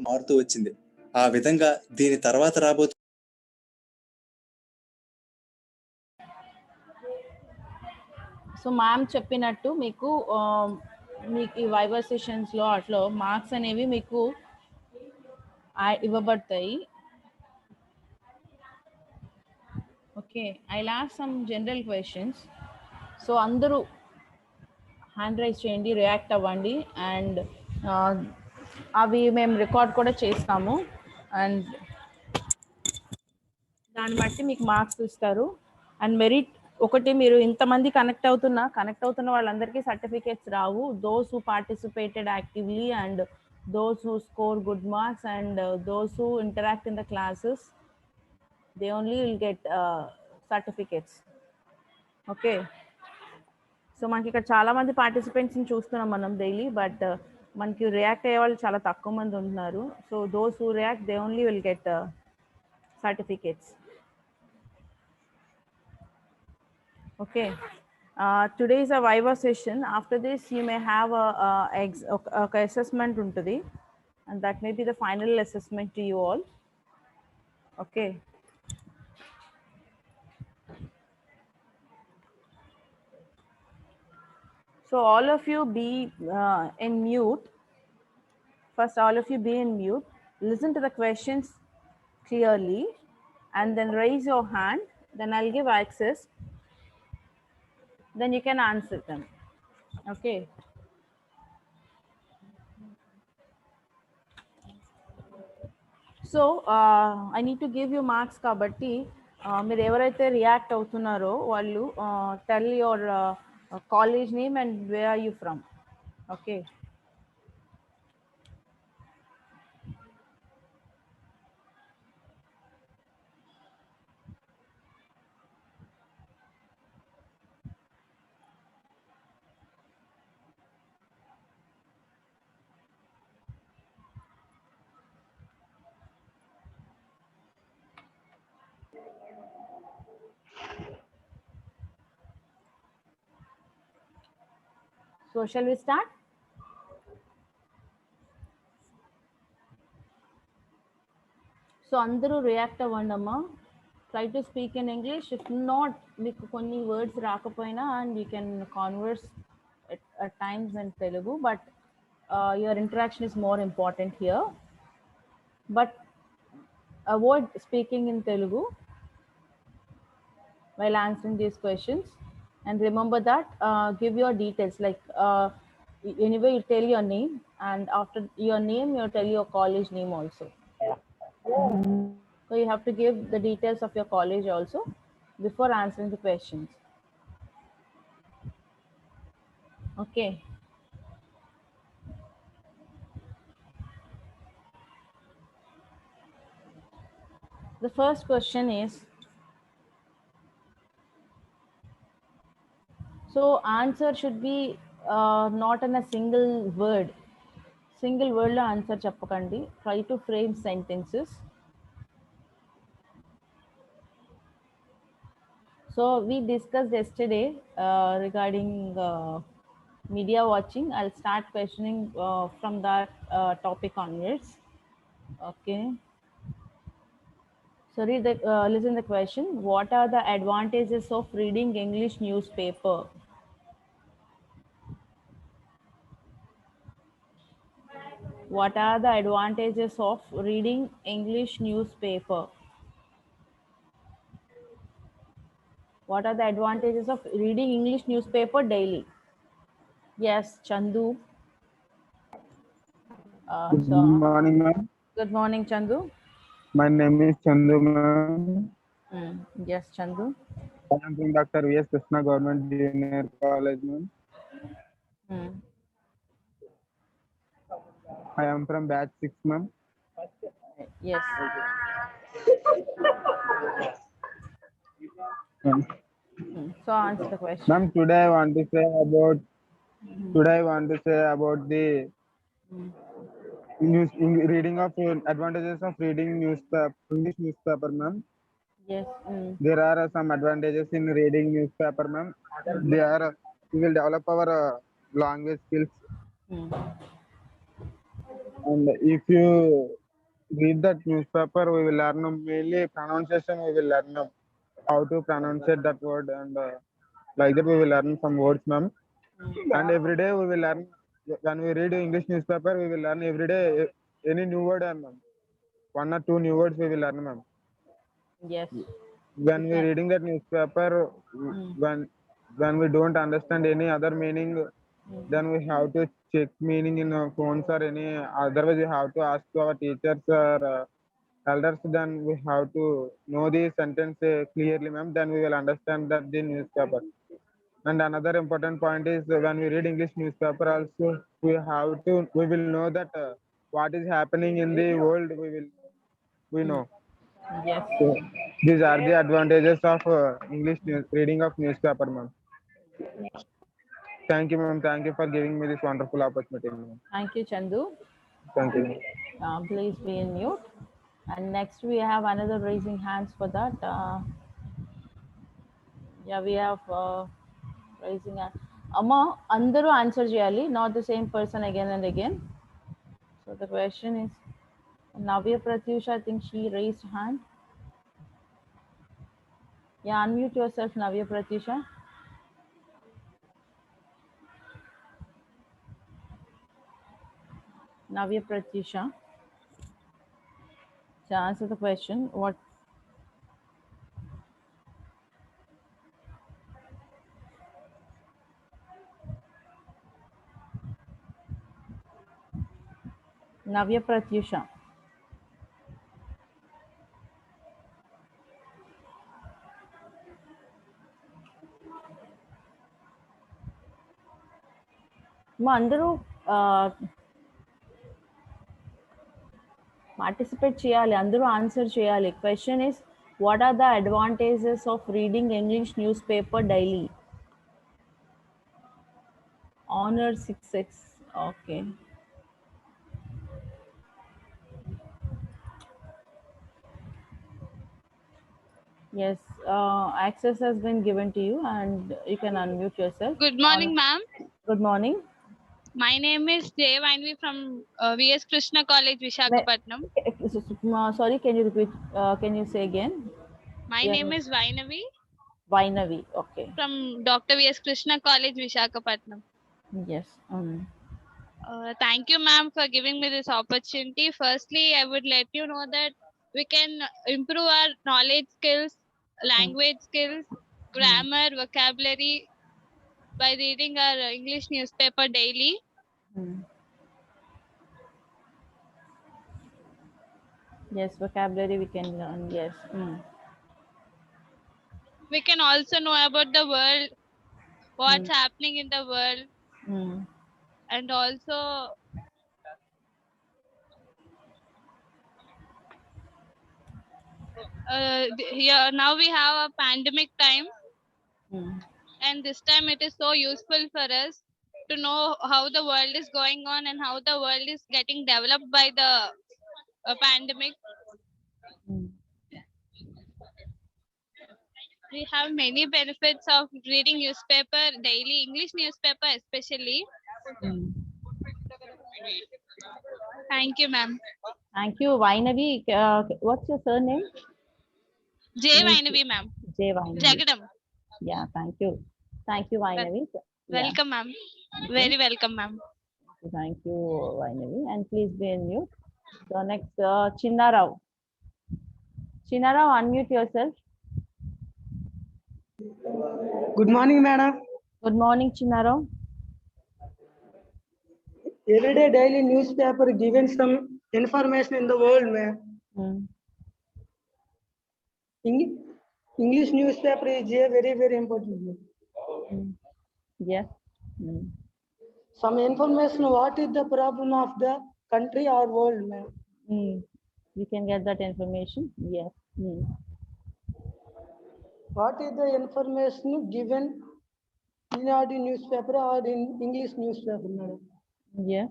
మారుతూ వచ్చింది. ఆ విధంగా దీని తర్వాత రాబోతున్న సో మ్యామ్ చెప్పినట్టు మీకు ఈ వైవా సెషన్స్లో అట్లా మార్క్స్ అనేవి మీకు ఇవ్వబడతాయి. Okay, I last some general questions. So అందరూ హ్యాండ్ రైజ్ చేయండి, రియాక్ట్ అవ్వండి, అండ్ అవి మేము రికార్డ్ కూడా చేస్తాము, అండ్ దాన్ని బట్టి మీకు మార్క్స్ ఇస్తారు. అండ్ మెరిట్ ఒకటి, మీరు ఇంతమంది కనెక్ట్ అవుతున్న వాళ్ళందరికీ certificates Rao. Those who participated actively and those who score good marks and those who interact in the classes, they only will get certificates. Okay, so మనకి ఇక్కడ చాలా మంది పార్టిసిపెంట్స్ని చూస్తున్నాం మనం డైలీ, బట్ మనకి రియాక్ట్ అయ్యే వాళ్ళు చాలా తక్కువ మంది ఉంటున్నారు. So those who react, they only will get certificates. Okay, today is a viva session. After this you may have a assessment untadi, and that may be the final assessment to you all. Okay, so all of you be in mute. First, all of you be in mute, listen to the questions clearly, and then raise your hand. Then I'll give access, then you can answer them. Okay, so I need to give you marks కాబట్టి మీరు ఎవరైతే react అవుతున్నారో వాళ్ళు tell your college name and where are you from. Okay, so shall we start? So అందరూ react అవ్వండి అమ్మా. Try to speak in English. If not, మీకు కొన్ని వర్డ్స్ రాకపోయినా and you can converse at times in Telugu, but your interaction is more important here. But avoid speaking in Telugu while answering these questions, and remember that give your details, like anyway you tell your name, and after your name you tell your college name also. So you have to give the details of your college also before answering the questions. Okay, the first question is, so answer should be not in a single word lo answer cheppakandi. Try to frame sentences. So we discussed yesterday regarding media watching. I'll start questioning from that topic onwards. Okay, so listen the question. What are the advantages of reading English newspaper? What are the advantages of reading English newspaper? What are the advantages of reading English newspaper daily? Yes, Chandu. Good morning, ma'am. Good morning, Chandu. My name is Chandu, ma'am. Yes, Chandu. I am from Dr. V.S. Krishna Government Junior College, ma'am. I am from batch 6, ma'am. Yes. So answer the question. Ma'am, today I want to say about the reading of advantages of reading English newspaper, ma'am. Yes. There are some advantages in reading newspaper, ma'am. We will develop our language skills. And if you read that newspaper, we will learn mainly pronunciation. We will learn how to pronounce that word, and like that we will learn some words, ma'am. And every day we will learn. When we read English newspaper, we will learn every day any new word, ma'am. 1 or 2 new words we will learn, ma'am. Yes. When we Okay. reading that newspaper, when we don't understand any other meaning, then we have to check meaning in phones or any. Otherwise, we have to ask to our teachers or elders. Then we have to know the sentence clearly, ma'am. Then we will understand that the newspaper. And another important point is when we read English newspaper, also we will know that what is happening in the world. We know. Yes. So these are the advantages of reading of newspaper, ma'am. Thank you, ma'am. Thank you for giving me this wonderful opportunity, ma'am. Thank you, Chandu. Thank you. Please be in mute. And next we have another raising hands for that. Yeah, we have raising hand. Amma, andaru answer cheyali, not the same person again and again. So the question is, Navya Pratyusha, I think she raised hand. Yeah, unmute yourself, Navya Pratyusha. Navya Pratyusha. To answer the question, what? Navya Pratyusha. మా అందరూ participate చేయాలి, అందరూ answer చేయాలి. Question is, what are the advantages of reading English newspaper daily? Honor 6x. Okay. Yes, access has been given to you and you can unmute yourself. Good morning, ma'am. Good morning. My name is Jay Vainvi from VS Krishna College, Visakhapatnam. Sorry, can you repeat? Can you say again? My Yeah. name is Vainavi Vainavi. Okay. from Dr. VS Krishna College, Visakhapatnam. Yes. Thank you, ma'am, for giving me this opportunity. Firstly, I would let you know that we can improve our knowledge skills, language skills, grammar, vocabulary by reading our English newspaper daily. Yes, vocabulary we can learn. Yes. We can also know about the world, what's happening in the world, and also here now we have a pandemic time, and this time it is so useful for us to know how the world is going on and how the world is getting developed by the pandemic. We have many benefits of reading newspaper daily, English newspaper especially. Thank you, ma'am. Thank you, Vainavi. What's your surname? Jay Vainavi, ma'am. Jay Vainavi. Jagadam. Yeah, thank you. Thank you, Vainavi. Welcome, ma'am. Very welcome, ma'am. Thank you, Vainavi. And please be in mute. So next, Chinnarao. Chinnarao, unmute yourself. Good morning, madam. Good morning, Chinnarao. Every day daily newspaper giving some information in the world, ma'am. English newspaper is a very important. Yes. Some information, what is the problem of the country or world, ma'am? We can get that information. Yes. What is the information given in the newspaper or in English newspaper, madam? Yeah.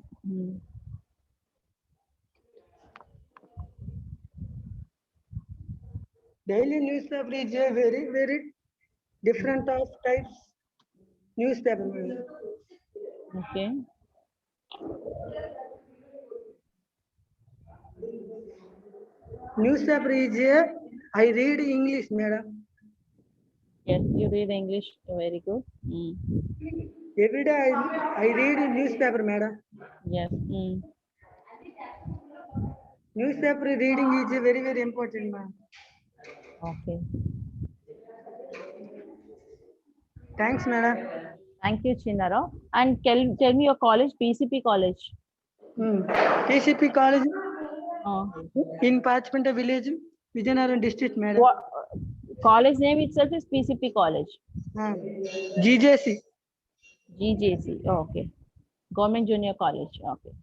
Daily newspaper is a very different of types newspaper, madam. Okay. Newspaper is I read English, madam. Yes, you read English. Very good. Every day I read newspaper, madam. Yes. Newspaper reading is very, very important, ma'am. Okay. Thanks, madam. Thank you, Chinnara. And tell me your college, PCP college. TCP College Uh, in Pachpinta village, Vijayanagar district, madam. what college name itself is PCP college. GJC. GJC. Okay. Government Junior College. Okay.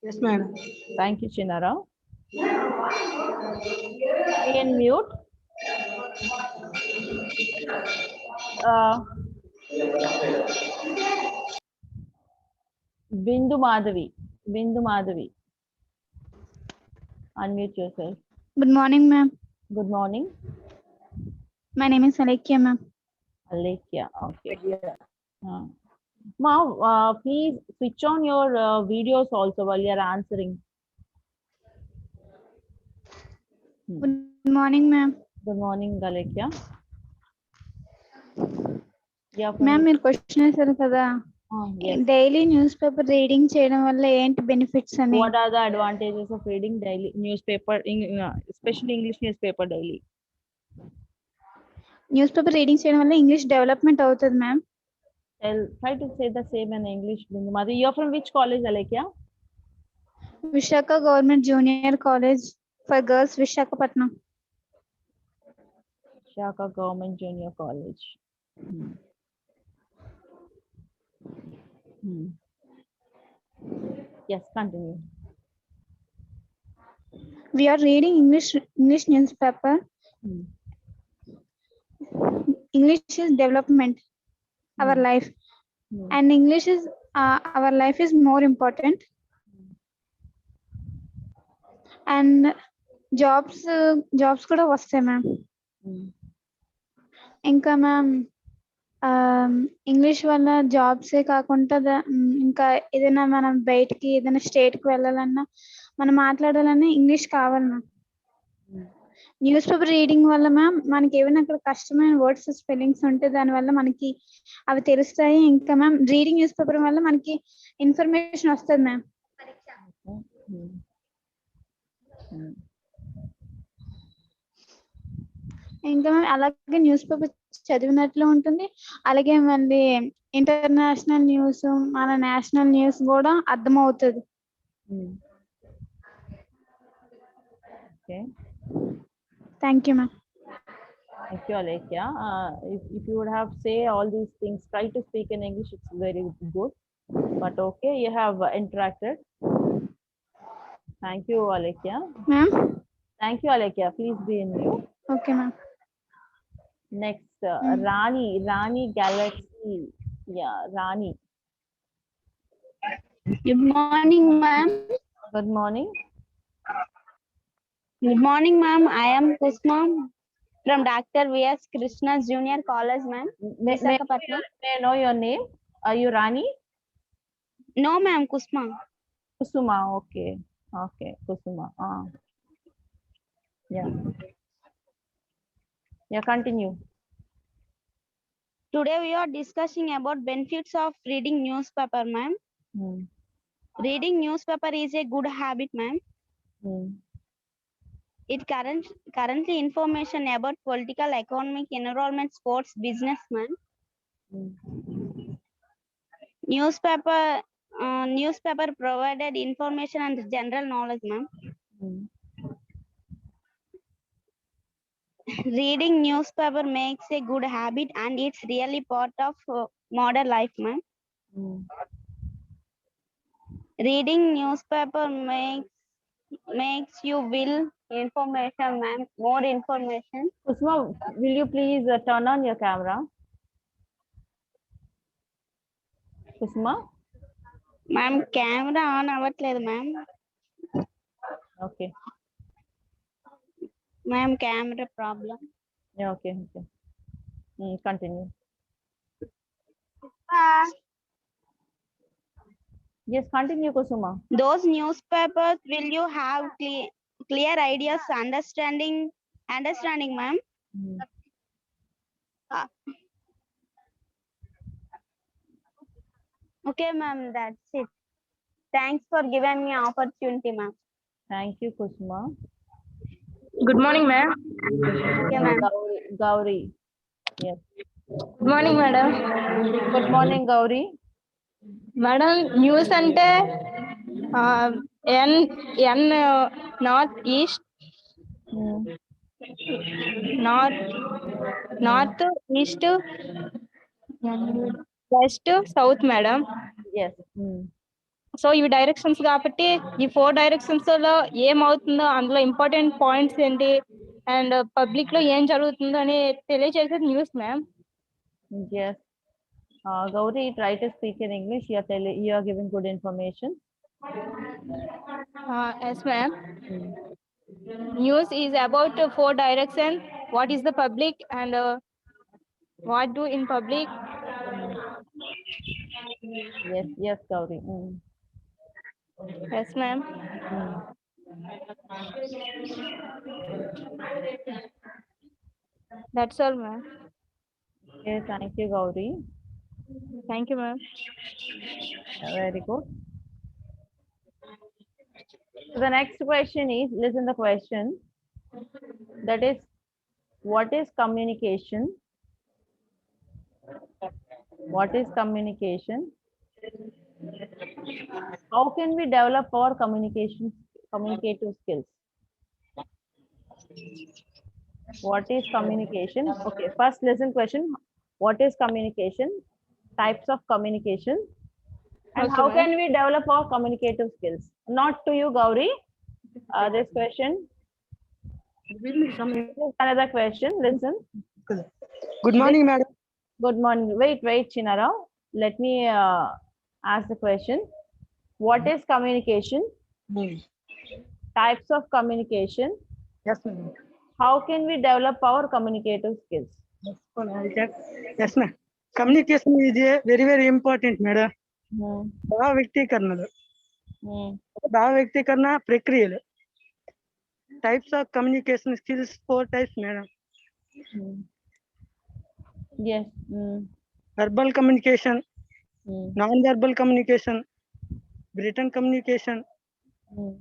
Yes, madam. Thank you, Chinnara. Be in mute. Bindu Madhavi. Unmute yourself. Good morning, ma'am. Good morning. My name is Alekia, ma'am. Alekia. Okay. Ma'am, please switch on your videos also while you're answering. Good morning, ma'am. Good morning, Alekia. Yeah, ma'am మీరు question వేశారు కదా yes. Daily news paper reading చేయడం వల్ల ఏంటి benefits అని What are the advantages of reading daily newspaper, especially English newspaper daily? News paper reading చేయడం వల్ల English development అవుతుంది ma'am. Try to say the same in English. Mother, you're from which college, Alekia? Visakha government junior college for girls Visakhapatnam. Shaka Government Junior College. Yes, continue. We are reading English newspaper. English is development, our life, and English is our life is more important. And jobs కూడా వస్తాయి ma'am. ఇంకా ma'am English వల్ల జాబ్సే కాకుండా ఇంకా ఏదైనా మనం బయటికి ఏదైనా స్టేట్కి వెళ్ళాలన్నా మనం మాట్లాడాలన్నా ఇంగ్లీష్ కావాలి మ్యామ్. న్యూస్ పేపర్ రీడింగ్ వల్ల మ్యామ్ మనకి ఏమైనా అక్కడ కష్టమైన వర్డ్స్ స్పెల్లింగ్స్ ఉంటే దానివల్ల మనకి అవి తెలుస్తాయి. ఇంకా మ్యామ్ రీడింగ్ న్యూస్ పేపర్ వల్ల మనకి ఇన్ఫర్మేషన్ వస్తుంది మ్యామ్. ఇంకా మ్యామ్ అలాగే న్యూస్ పేపర్ చదివినట్లు ఉంటుంది. అలాగే మళ్ళీ ఇంటర్నేషనల్ న్యూస్ మన నేషనల్ న్యూస్ కూడా అర్థమవుతుంది. Okay. Thank you, ma'am. Thank you, Alekia. If you would have say all these things, try to speak in English. It's very good. But okay, you have interacted. Thank you, Alekia. Ma'am. Thank you, Alekia. Please be in mute. Okay, ma'am. Next, Rani Galaxy. Yeah, Rani. Good morning, ma'am. Good morning. Good morning, ma'am. I am Kusma from Dr. V.S. Krishna's Junior College, ma'am. May Visakhapatnam. I know your name? Are you Rani? No, ma'am. Kusma. Kusuma. Okay. Okay. Kusuma. Yeah. Yeah. Continue. Today we are discussing about benefits of reading newspaper, ma'am. Reading newspaper is a good habit, ma'am. It currently information about political, economic, environment, sports, business, ma'am. Newspaper provided information and general knowledge, ma'am. Reading newspaper makes a good habit and it's really part of modern life, ma'am. Reading newspaper makes you will information, ma'am. More information. Kusuma, will you please turn on your camera? Kusuma? Ma'am, camera on avatledu, ma'am. Okay. Ma'am, camera problem. Yeah, okay. Continue. Yes, continue, Kusuma. Those newspapers will you have clear ideas, understanding, ma'am. Uh, okay, ma'am, that's it. Thanks for giving me opportunity, ma'am. Thank you, Kusuma. Good morning, ma'am. Okay, ma'am. Gauri. Yes. Good morning, madam. Good morning, Gauri. Madam, news ante n north east, north east, west, south, madam. Yes. So ఇవి directions కాబట్టి ఈ 4 directions లో ఏమవుతుందో అందులో important points ఏంటి and public లో ఏం జరుగుతుందో అని తెలియజేసేది news ma'am. Yes. Gauri, try to speak in English. You are giving good information. Yes, ma'am. News is about 4 directions. What is the public and what do in public? Yes, Gauri. Yes, ma'am. That's all, ma'am. Okay, thank you, Gauri. Thank you, ma'am. Very good. So the next question is, listen the question. That is, what is communication? What is communication? How can we develop our communicative skills? What is communication? Okay, first listen question. What is communication? Types of communication. And Okay, how ma'am. can we develop our communicative skills? Not to you, Gauri. This question. Another question. Listen. Good morning, madam. Good morning. Wait, Chinara. Let me ask the question. What is communication? Types of communication. Yes, madam. How can we develop our communicative skills? Yes, ma'am. Communication is a very, very important, madam. भाव व्यक्तीकरण प्रक्रियలు types of communication skills 4 types, madam. Yes. Verbal communication, non-verbal communication, written communication,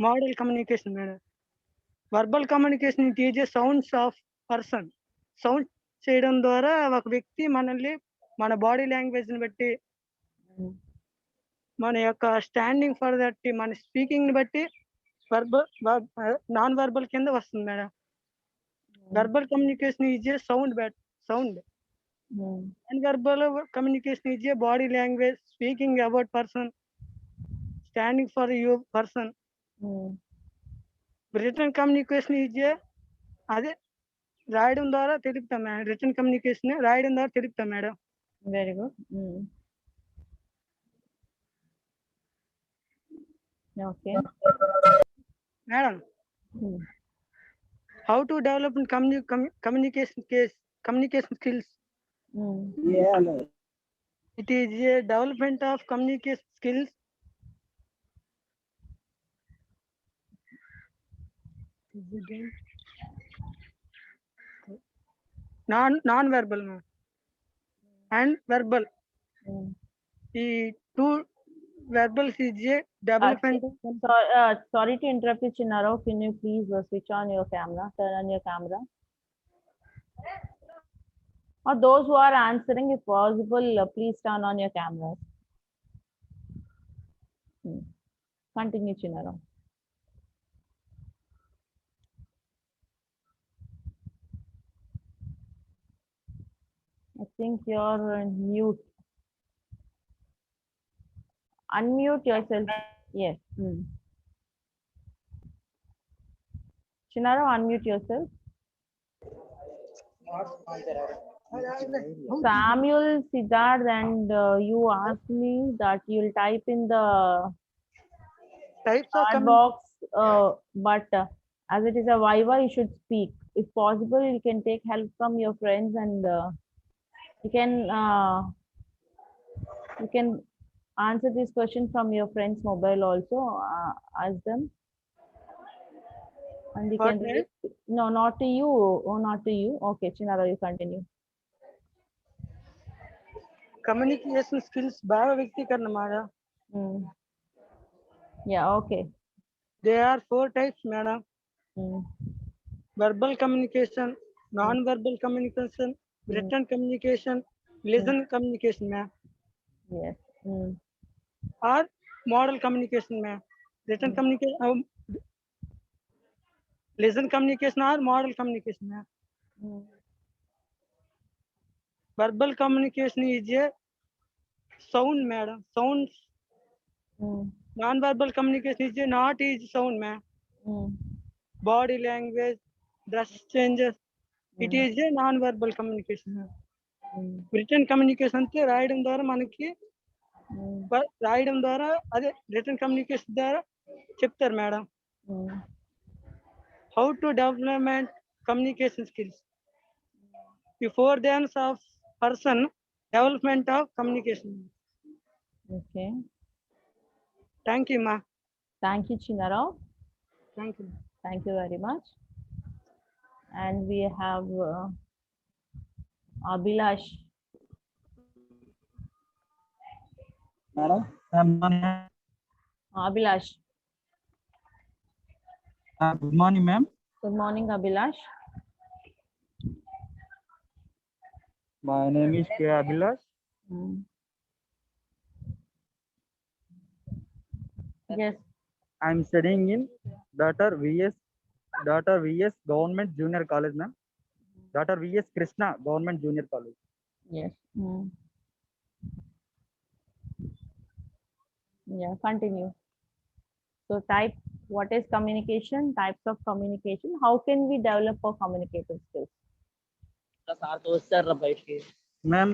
model communication, madam. Verbal communication is a sounds of person. Sound చేయడం ద్వారా ఒక వ్యక్తి మనల్ని మన body language ని బట్టి మన యొక్క స్టాండింగ్ ఫర్ దట్ మన స్పీకింగ్ ని బట్టి నాన్ వర్బల్ కింద వస్తుంది madam. verbal communication is a sound. Non-verbal communication is a body language, speaking about person, standing for you person. Written communication is a అదే రాయడం ద్వారా తెలుపుతాం మేడం. రిటర్న్ కమ్యూనికేషన్ రాయడం ద్వారా తెలుపుతాం madam. Very good. Okay. Madam, how to develop communication skills? It is a development of communication skills. Non-verbal and verbal. The two verbals is a development. Sorry to interrupt you, Chinaro. Can you please switch on your camera? Turn on your camera. Or those who are answering, if possible, please turn on your cameras. Continue, Chinaro. I think you're mute. Unmute yourself. Yes. Chinaro, unmute yourself. Samuel, Siddharth, and you asked me that you'll type in the Types of chat box, but as it is a Viva, you should speak. If possible, you can take help from your friends and you can answer this question from your friend's mobile also. Ask them. And we What, can ma'am? relate. No, not to you. Oh, not to you. Okay, Chinara, you continue. Communication skills భావ వ్యక్తీకరణ madam. Yeah, okay. They are 4 types madam. verbal communication, non-verbal communication, written communication, listen communication ma'am, Yes. or model communication ma'am. Written communication, listen communication or model communication ma'am. Verbal communication is a sound madam, sounds. Non-verbal communication is a not is sound ma'am. Body language, dress changes, it is a non-verbal communication ma'am. Written communication అంటే రాయడం ద్వారా మనకి రాయడం ద్వారా అదే return communication ద్వారా చెప్తారు madam. How to development communication skills before thens of person development of communication. Okay. Thank you మా. Thank you, Chinara. Thank you. Thank you very much. And we have Abhilash. Madam, Abhilash. good morning, ma'am. Good morning, Abhilash. My name is K. Abhilash. Yes. I'm studying in Dr. V.S. Government Junior College, ma'am. Dr. V.S. Krishna Government Junior College. Yes. Yeah, continue. So what is communication? Types of communication. How can we develop our communicative skills? Ma'am,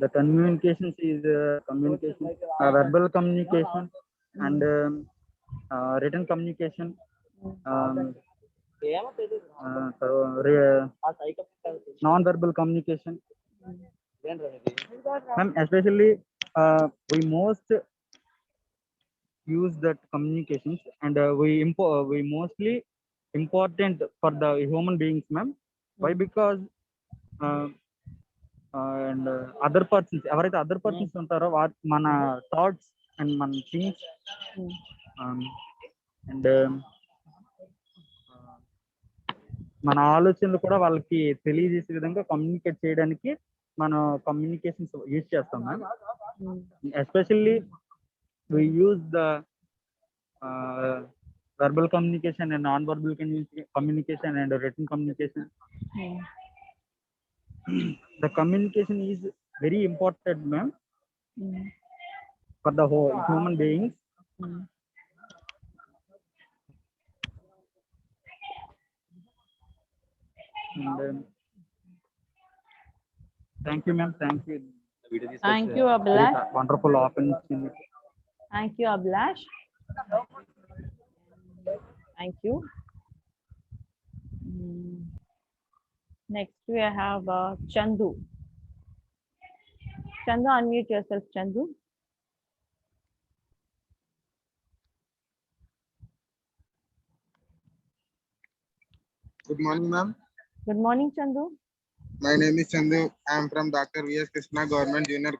the communications is communication, verbal communication and written communication. Non-verbal communication. Ma'am, especially we most use that communications and we mostly important for the human beings, ma'am. Why? Because and other persons, ఎవరైతే other persons ఉంటారో మన thoughts and మన things and మన ఆలోచనలు కూడా వాళ్ళకి తెలియజేసే విధంగా కమ్యూనికేట్ చేయడానికి మనం కమ్యూనికేషన్స్ యూజ్ చేస్తాం ma'am. Especially we use the verbal communication and non-verbal communication and written communication. The communication is very important, ma'am, for the whole human beings. And, thank you, ma'am. Thank you. Thank you, Abhilash. Wonderful opportunity. Thank you, Abhilash. Thank you. Next, we have Chandu. Chandu, unmute yourself, Chandu. Good morning, ma'am. Good morning, Chandu. My name is Chandu. I am from Dr. V.S. Krishna Government Junior.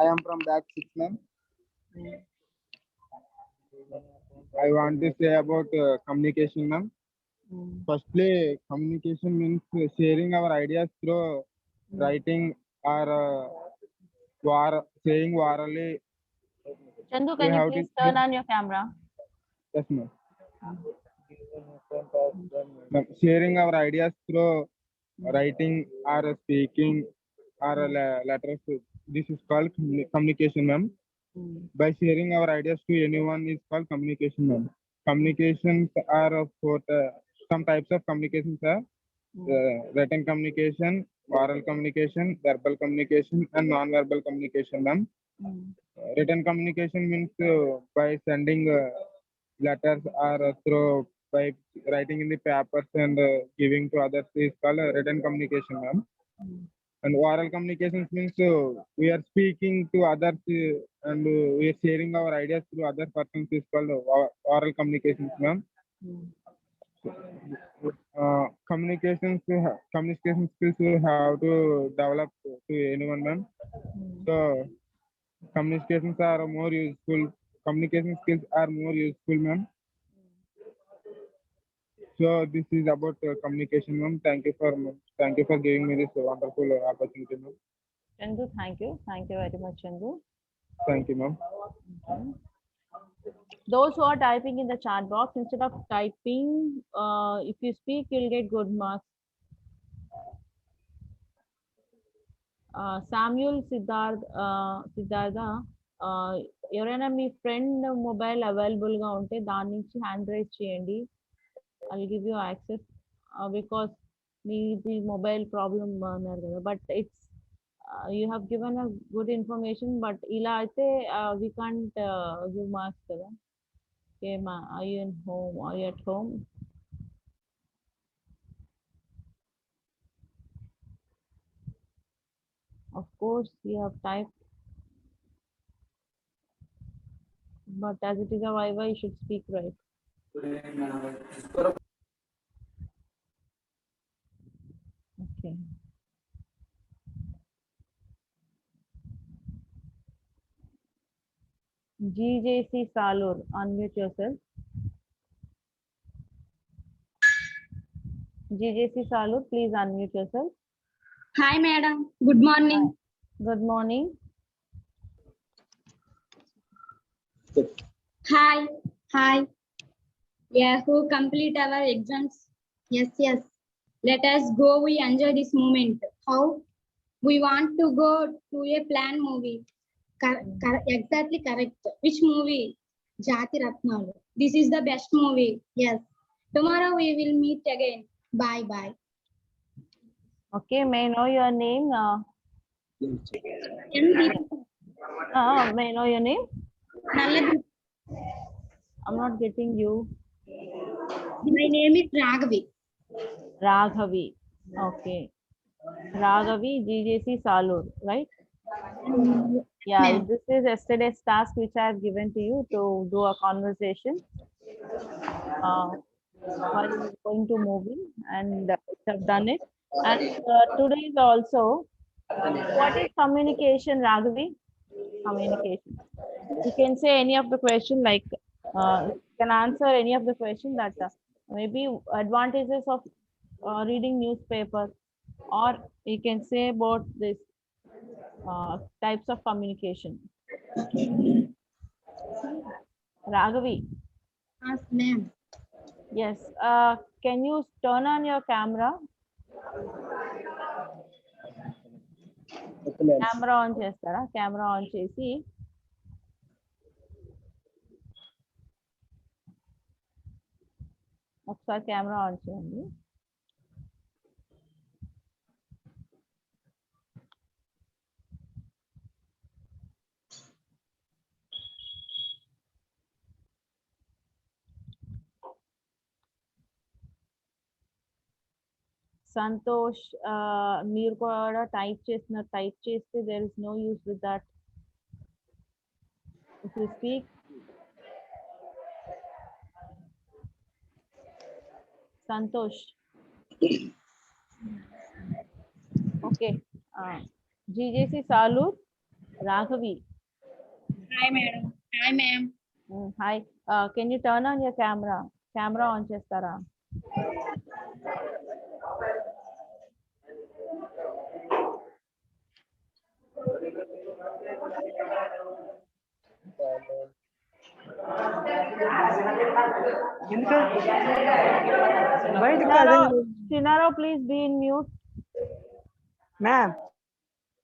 I am from batch 6, ma'am. I want to say about communication, ma'am. Firstly, communication means sharing our ideas through writing or saying orally. Chandu, can you please turn on your camera? Yes, ma'am. Sharing our ideas through writing or speaking or letters. This is called communication, ma'am. By sharing our ideas to anyone is called communication, ma'am. Communications are some types of communications are written communication, oral communication, verbal communication, and non-verbal communication, ma'am. Written communication means by sending letters or through by writing in the papers and giving to others is called written communication, ma'am. And oral communications means we are speaking to others and we are sharing our ideas to other persons is called oral communications, ma'am. Communication skills we have to develop to anyone, ma'am. So communications are more useful. Communication skills are more useful, ma'am. So this is about communication, ma'am. Thank you for giving me this wonderful opportunity, ma'am. Chandu, thank you. Thank you very much, Chandu. Thank you, ma'am. Those who are typing in the chat box, instead of typing, if you speak, you'll get good marks. Samuel Siddhartha, ఎవరైనా మీ friend mobile అవైలబుల్గా ఉంటే దాని నుంచి hand raise చేయండి. I'll give you access because the mobile problem అన్నారు కదా, but it's you have given a good information, but ఇలా అయితే we can't give marks కదా. Okay, are you in home? Are you at home? Of course, you have typed, but as it is a Viva, you should speak right. Okay. GJC Salur, unmute yourself. GJC Salur, please unmute yourself. Hi, madam. Good morning. Good morning. Hi. Hi. Yeah, who complete our exams? Yes, yes. Let us go. We enjoy this moment. How? We want to go to a plan movie. Exactly correct. Which movie? Jati Ratnalu. This is the best movie. Yes. Tomorrow we will meet again. Bye bye. Okay, may I know your name? May I know your name? I'm not getting you. My name is Raghavi. Raghavi. Okay. Raghavi, GJC Salur, right? Yeah, this is yesterday's task which I have given to you to do a conversation while going to movie, and you have done it. And today is also, what is communication, Raghavi? Communication. You can say any of the question, like you can answer any of the question that maybe advantages of reading newspaper, or you can say about this types of communication. Raghavi. Yes, ma'am. Yes. Can you turn on your camera? Camera on chestara. Camera on chesi. ఒకసారి camera on చేయండి. సంతోష్, మీరు కూడా type చేస్తే there is no use with that. If you speak, Santosh. Okay. GJC Salur, Raghavi. Hi, madam. Hi, ma'am. Hi. Can you turn on your camera? Camera on chestara. Chinaro, please be in mute. Ma'am,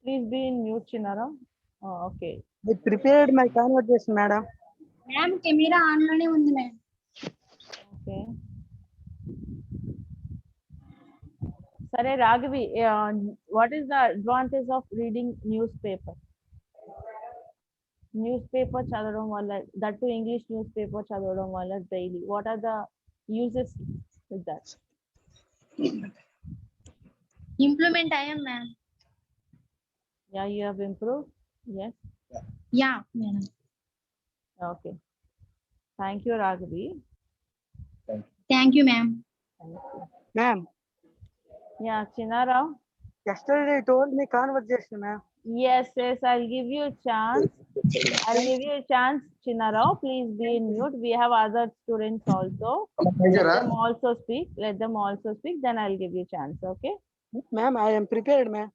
please be in mute, Chinaro. Oh, okay. I prepared my conversation, madam. Ma'am, camera on lone undi, ma'am. Okay. Sare Raghavi, what is the advantage of reading newspaper? Newspaper చదవడం వల్ల, that to English newspaper చదవడం వల్ల daily. What are the uses with that? Implement I am, ma'am. Yeah, you have improved. Yes. Yeah, madam. Okay. Thank you, Raghavi. Thank you, ma'am. Thank you. Ma'am, Yeah, Chinarao. yesterday you told me conversation, ma'am. Yes, I'll give you a chance. I'll give you a chance, Chinarao. Please be in mute. We have other students also. Let them also speak. Let them also speak. Then I'll give you a chance. Okay. Ma'am, I am prepared, ma'am.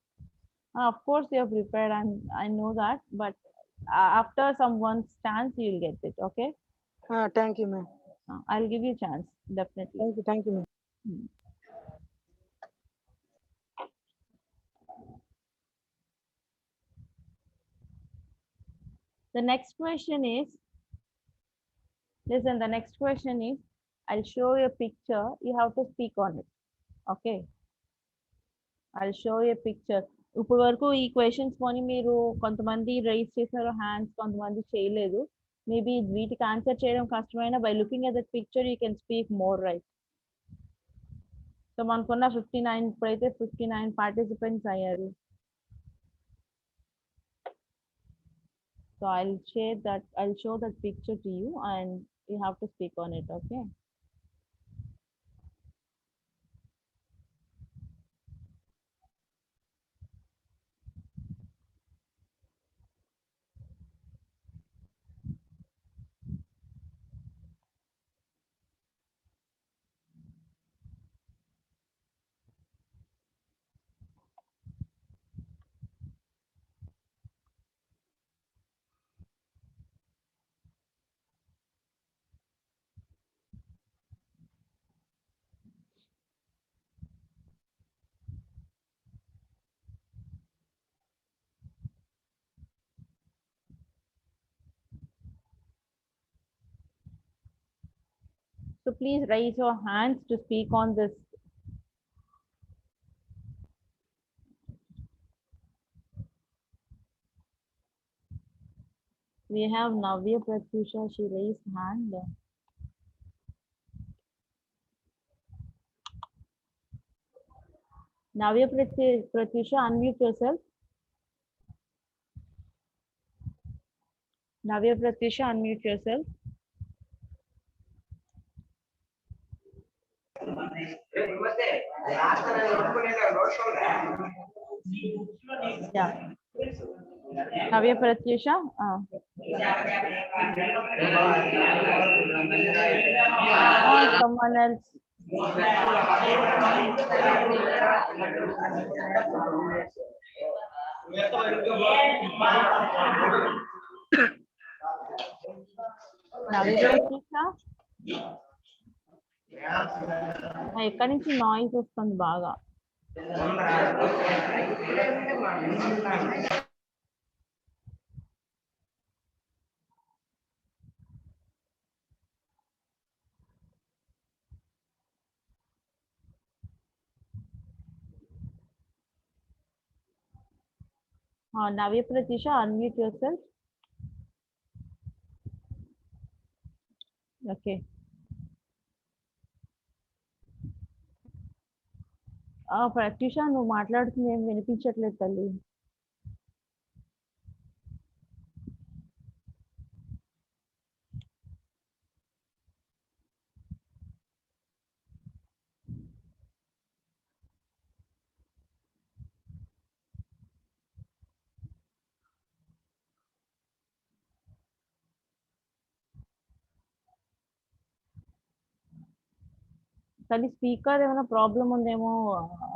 Of course, you're prepared, and I know that. But after someone's chance, you'll get it. Okay. Thank you, ma'am. I'll give you a chance. Definitely. Thank you, ma'am. The next question is, listen, the next question is, I'll show you a picture. You have to speak on it. Okay. I'll show you a picture. ఇప్పుడు వరకు ఈ questions కొని మీరు కొంతమంది rise చేశారు hands, కొంతమంది చేయలేదు. Maybe వీటికి ఆన్సర్ చేయడం కష్టమైనా by looking at that picture you can speak more, right? So మనకున్న 59, ఇప్పుడైతే 59 పార్టిసిపెంట్స్ అయ్యారు. So I'll show that picture to you and you have to speak on it, okay? So please raise your hands to speak on this. We have Navya Pratyusha, she raised hand. Navya Pratyusha, unmute yourself. Navya Pratyusha, unmute yourself. Yeah. Navya Pratyusha. Or someone else. Navya Pratyusha. ఎక్కడి నుంచి noise వస్తుంది బాగా. Navya Pratyusha, unmute yourself. Okay. Pratyusha, నువ్వు మాట్లాడుతుంది ఏం వినిపించట్లేదు తల్లి. తల్లి స్పీకర్ ఏమైనా ప్రాబ్లం ఉందేమో,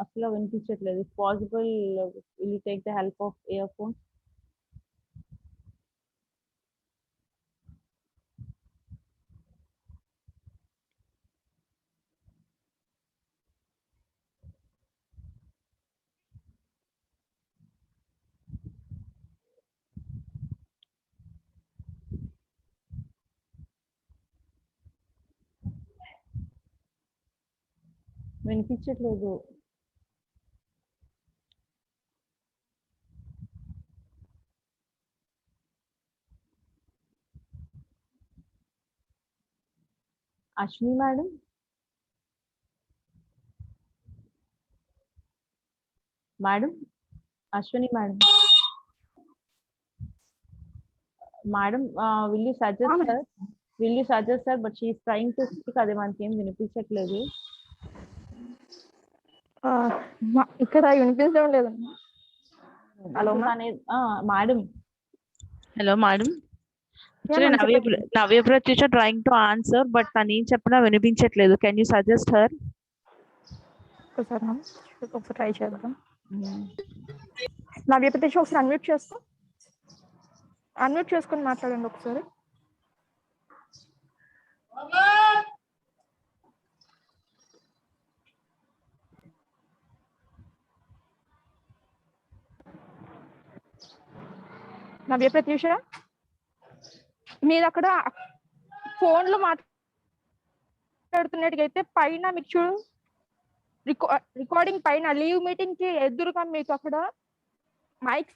అసలు వినిపించట్లేదు. If possible will you take the help of earphone? వినిపించట్లేదు. Ashwini madam, madam, Ashwini madam. Madam, will you suggest her? Will you suggest her? But she is trying to speak. అదే మనకి ఏం వినిపించట్లేదు. ఇక్కడ వినిపించడం లేదమ్మా. Hello madam. Hello madam. Navya Pratyusha trying to answer, but తను ఏం చెప్పినా వినిపించట్లేదు. Can you suggest her? ఒకసారి ట్రై చేద్దాం. నవ్య ప్రత్యూష ఒకసారి అన్మ్యూట్ చేసుకొని మాట్లాడండి ఒకసారి. నవ్య ప్రత్యూష, మీరు అక్కడ ఫోన్ లో మాట్లాడుతున్నట్టుగైతే పైన మీకు చూడు రికార్డింగ్ పైన లీవ్ మీటింగ్ కి ఎదురుగా మీకు అక్కడ మైక్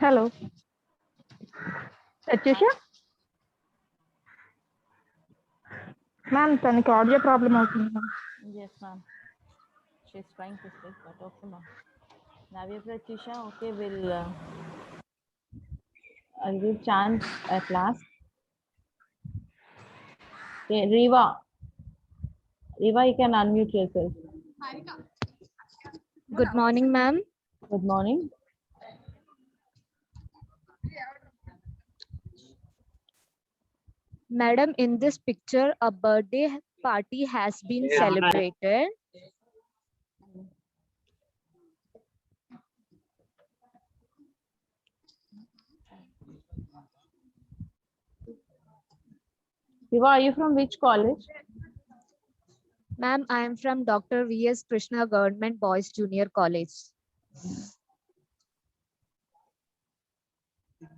హలో ప్రత్యూష మ్యామ్, తనకి ఆడియో ప్రాబ్లం అవుతుంది ma'am. Yes, ma'am. She's trying to speak, but okay, ma'am. Navya Pratyusha, okay, I'll give chance at last. Okay, Riva, you can unmute yourself. Good morning, ma'am. Good morning. Madam, in this picture, a birthday party has been celebrated. Riva, are you from which college? Ma'am, I am from Dr. V.S. Krishna Government Boys Junior College.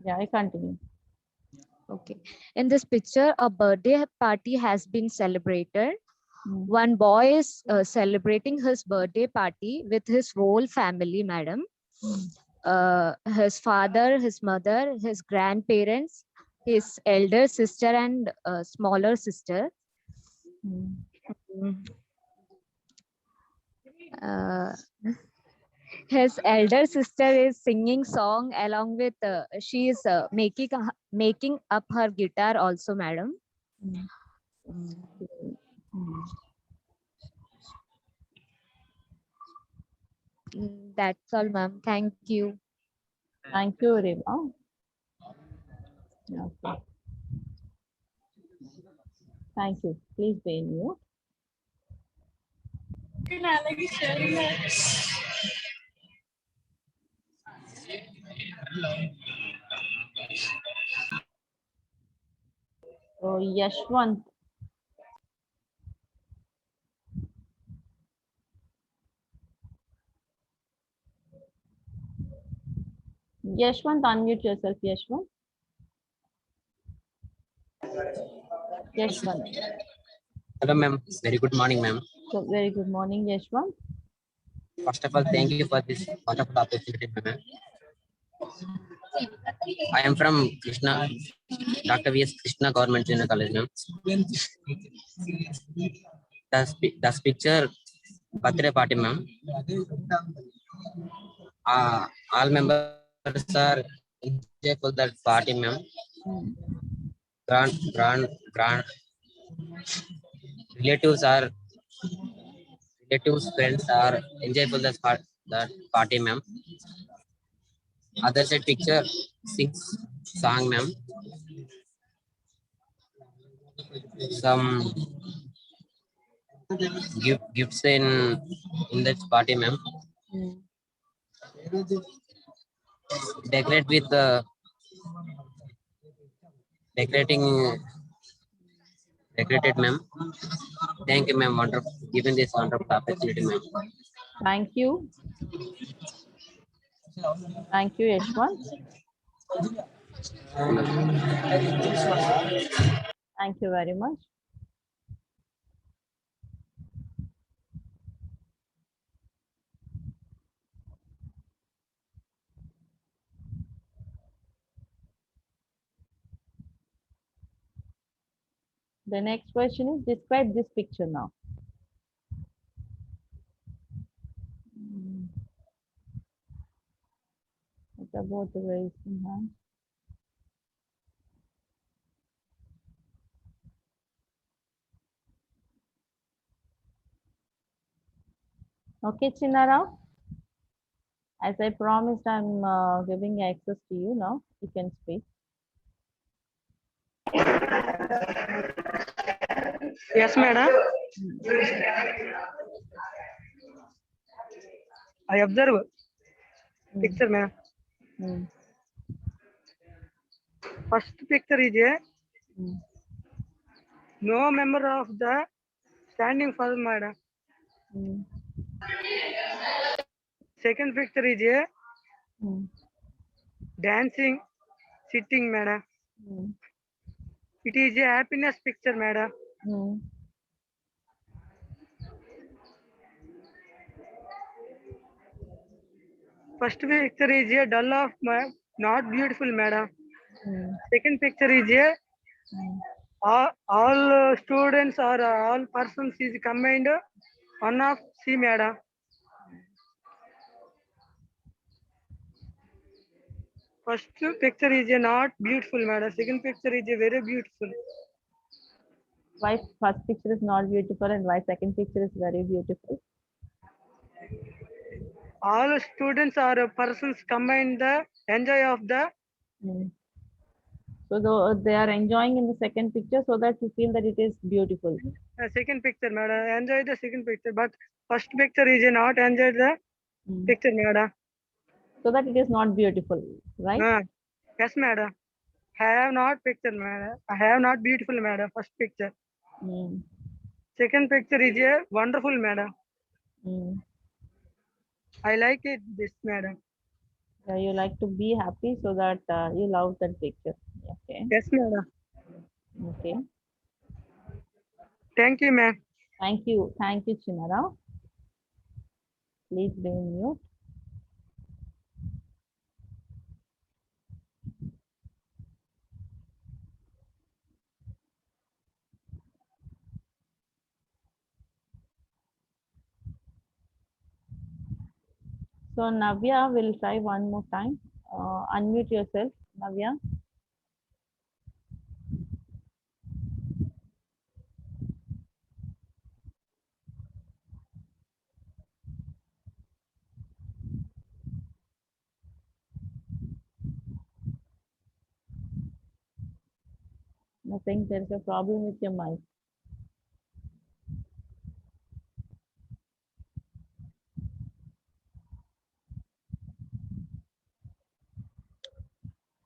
Yeah, I continue. Okay. In this picture, a birthday party has been celebrated. One boy is celebrating his birthday party with his whole family, madam. His father, his mother, his grandparents, his elder sister and smaller sister. His elder sister is singing song along with she is making up her guitar also, madam. That's all, ma'am. Thank you. Thank you, Riva. Okay. Thank you. Please be in mute. So, Yashwant. Yashwant, unmute yourself, Yashwant. Yashwant. Hello, ma'am. Very good morning, ma'am. So, very good morning, Yashwant. First of all, thank you for this wonderful opportunity, ma'am. I am from Dr. V.S. Krishna Government Junior College, ma'am. That's picture birthday party, ma'am. All members are enjoy for that party, ma'am. Grand relatives, friends are enjoy for that party, ma'am. Other side picture, sings song, ma'am. Some gifts in that party, ma'am. Decorate with decorated, ma'am. Thank you, ma'am. Wonderful, given this wonderful opportunity, ma'am. Thank you. Thank you, Yashwant. Thank you very much. The next question is describe this picture now. What about the raising hand? Okay, Chinnarao. As I promised, I'm giving access to you now. You can speak. Yes, madam. I observe picture, madam. First picture is a no member of the standing firm, madam. Second picture is a dancing, sitting, madam. It is a happiness picture, madam. First picture is a dull of not beautiful, madam. Second picture is a all students or all persons is combined one of C, madam. First picture is a not beautiful, madam. Second picture is a very beautiful. Why first picture is not beautiful and why second picture is very beautiful? All students or persons combine the enjoy of the. So they are enjoying in the second picture so that you feel that it is beautiful. Second picture, madam. Enjoy the second picture, but first picture is not enjoy the picture, madam. So that it is not beautiful, right? Yes, madam. I have not picture, madam. I have not beautiful, madam. First picture. Second picture is a wonderful, madam. I like it, this, madam. Yeah, you like to be happy so that you love that picture. Okay. Yes, madam. Okay. Thank you, ma'am. Thank you. Thank you, Chinnarao. Please be in mute. So Navya will try one more time. Unmute yourself, Navya. I think there is a problem with your mic.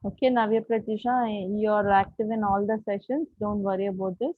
Okay, Navya Pratisha, you're active in all the sessions. Don't worry about this.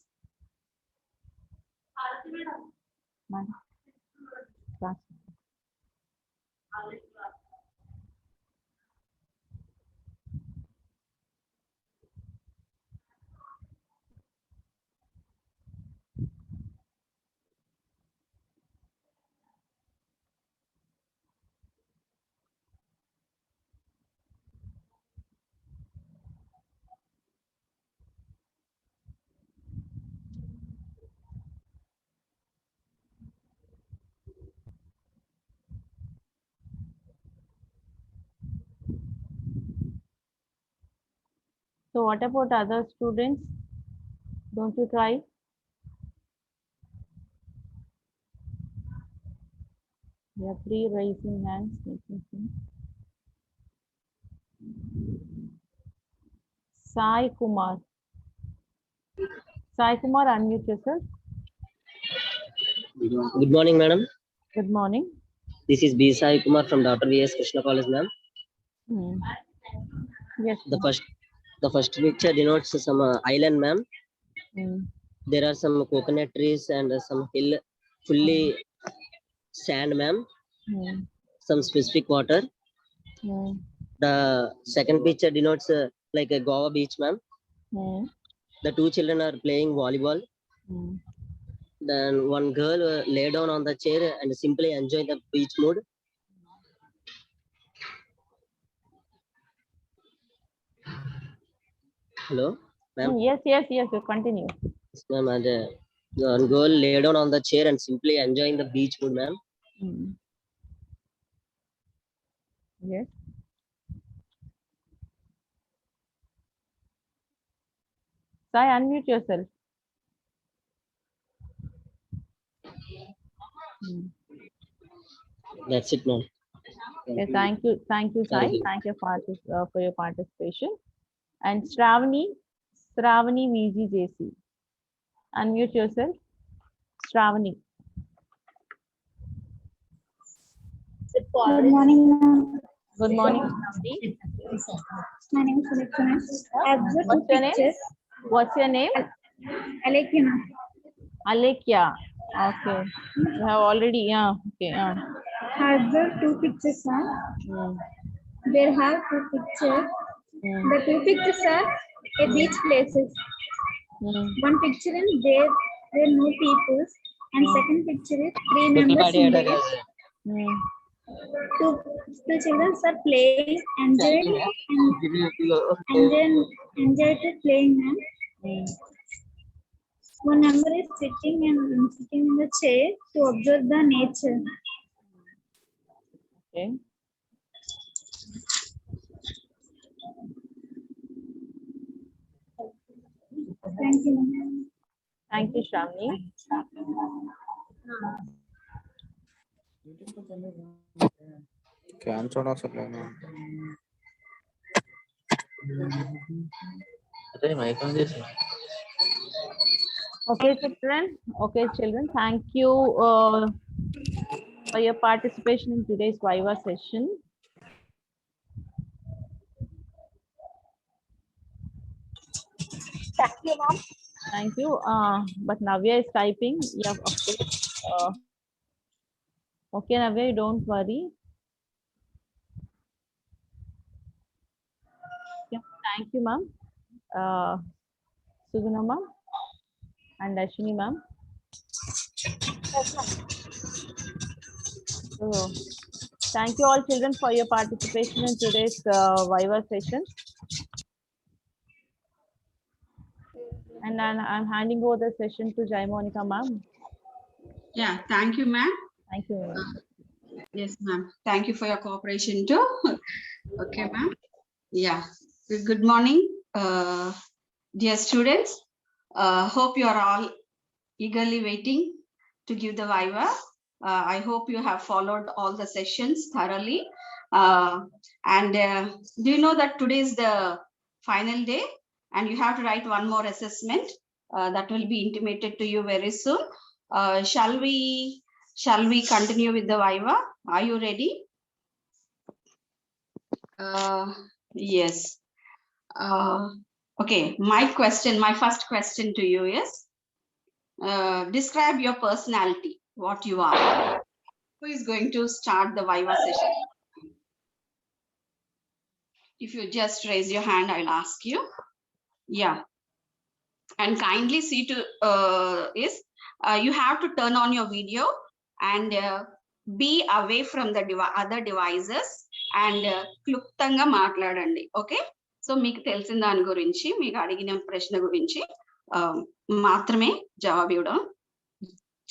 So what about other students? Don't you try? There are 3 raising hands. Let me see. Sai Kumar. Sai Kumar, unmute yourself. Good morning, madam. Good morning. This is B. Sai Kumar from Dr. V.S. Krishna College, ma'am. Yes. The first picture denotes some island, ma'am. There are some coconut trees and some hill, fully sand, ma'am. Some specific water. The second picture denotes like a Goa beach, ma'am. The two children are playing volleyball. Then one girl lay down on the chair and simply enjoy the beach mood. Hello, ma'am. Yes. You continue. Yes, ma'am. And one girl lay down on the chair and simply enjoying the beach mood, ma'am. Yes. Sai, unmute yourself. That's it, ma'am. Okay, thank you, Sai. Thank you for your participation. And Shravani VGJC. Unmute yourself. Shravani. Good morning, ma'am. Good morning, Shravani. My name is Alekina. What's your name? What's your name? Alekina. Alekia. Okay. You have already, yeah. Okay. I observed two pictures, ma'am. There have two pictures. The two pictures are a beach places. One picture in there are no people, and second picture is 3 members in there. Two children are playing, enjoying playing, ma'am. One member is sitting in the chair to observe the nature. Okay. Thank you, ma'am. Thank you, Shravani. Okay, children. Thank you for your participation in today's Viva session. Thank you, ma'am. Thank you. But Navya is typing. Yeah, of course. Okay, Navya, don't worry. Yeah, thank you, ma'am. Suguna ma'am and Ashwini ma'am. So, thank you all children for your participation in today's Viva session. And I'm handing over the session to Jai Monica ma'am. Yeah, thank you, ma'am. Thank you. Yes, ma'am. Thank you for your cooperation too. Okay, ma'am. Yeah. Good morning, dear students. Hope you are all eagerly waiting to give the Viva. I hope you have followed all the sessions thoroughly. Do you know that today is the final day and you have to write one more assessment that will be intimated to you very soon. Shall we continue with the Viva? Are you ready? Yes. Okay, my first question to you is, describe your personality, what you are. Who is going to start the Viva session? If you just raise your hand, I'll ask you. Yeah. And kindly see to you have to turn on your video and be away from the other devices and క్లుప్తంగా మాట్లాడండి. Okay, so మీకు తెలిసిన దాని గురించి, మీకు అడిగిన ప్రశ్న గురించి మాత్రమే జవాబు ఇవ్వడం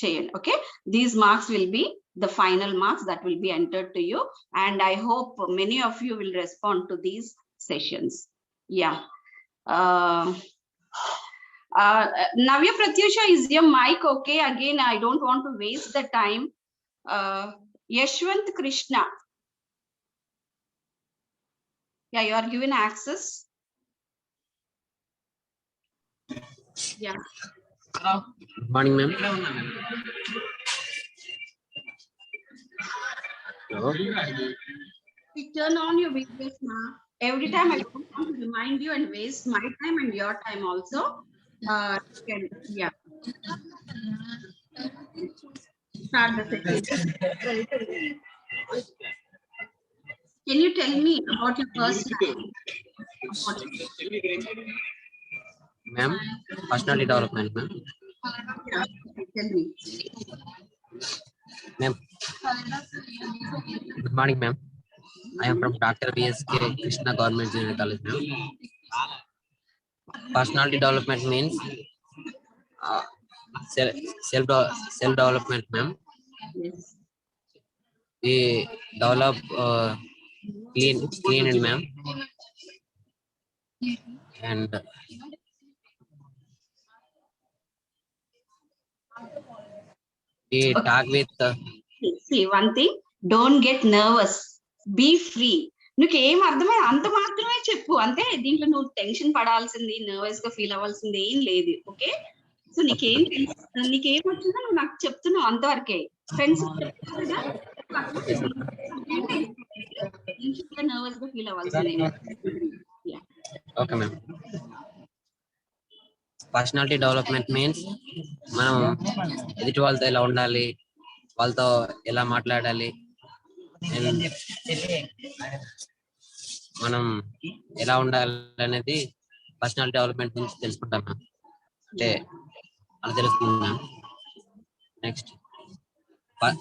చేయండి. Okay, these marks will be the final marks that will be entered to you, and I hope many of you will respond to these sessions. Yeah. Navya Pratyusha, is your mic okay? Again, I don't want to waste the time. Yashwant Krishna. Yeah, you are given access. Yeah. Good morning, ma'am. Hello. You turn on your videos now. Every time I don't want to remind you and waste my time and your time also. Yeah. Start the session. Can you tell me about your personality? Ma'am, personality development, ma'am. Yeah, tell me. Ma'am, good morning, ma'am. I am from Dr. BSK Krishna Government Junior College, ma'am. Personality development means self development, ma'am. Yes. We develop clean and ma'am, and we talk with See, one thing, don't get nervous, be free. నీకు ఏం అర్థమై అంత మాత్రమే చెప్పు, అంతే. దీంట్లో నువ్వు tension పడాల్సింది, nervous గా ఫీల్ అవ్వాల్సింది ఏం లేదు. ఓకే, సో నీకేం వచ్చిందో నువ్వు నాకు చెప్తున్నావు అంతవరకే. ఫ్రెండ్స్ నర్వస్ గా ఫీల్ అవ్వాల్సింది. Okay ma'am. Personality development means మనం ఎదుటి వాళ్ళతో ఎలా ఉండాలి, వాళ్ళతో ఎలా మాట్లాడాలి, మనం ఎలా ఉండాలి అనేది పర్సనాలిటీ డెవలప్మెంట్ నుంచి తెలుసుకుంటాం మ్యామ్. అంటే అది తెలుస్తుంది మ్యామ్. నెక్స్ట్,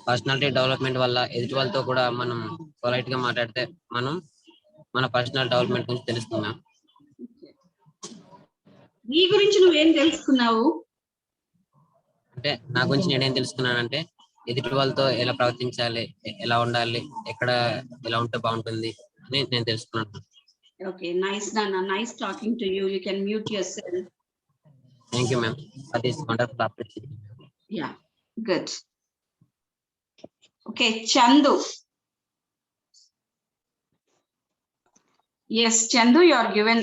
పర్సనాలిటీ డెవలప్మెంట్ వల్ల ఎదుటి వాళ్ళతో కూడా మనం పొలైట్ గా మాట్లాడితే మన పర్సనల్ డెవలప్మెంట్ గురించి తెలుస్తుంది మ్యామ్. నీ గురించి నువ్వేం తెలుసుకున్నావు? అంటే నా గురించి నేనేం తెలుసుకున్నానంటే ఎదుటి వాళ్ళతో ఎలా ప్రవర్తించాలి, ఎలా ఉండాలి, ఎక్కడ ఎలా ఉంటే బాగుంటుంది అని నేను తెలుసుకున్నాను. Okay, nice, Nana. Nice talking to you. You can mute yourself. Thank you, ma'am, for this wonderful opportunity. Yeah, good. Okay, Chandu. Yes, Chandu, you are given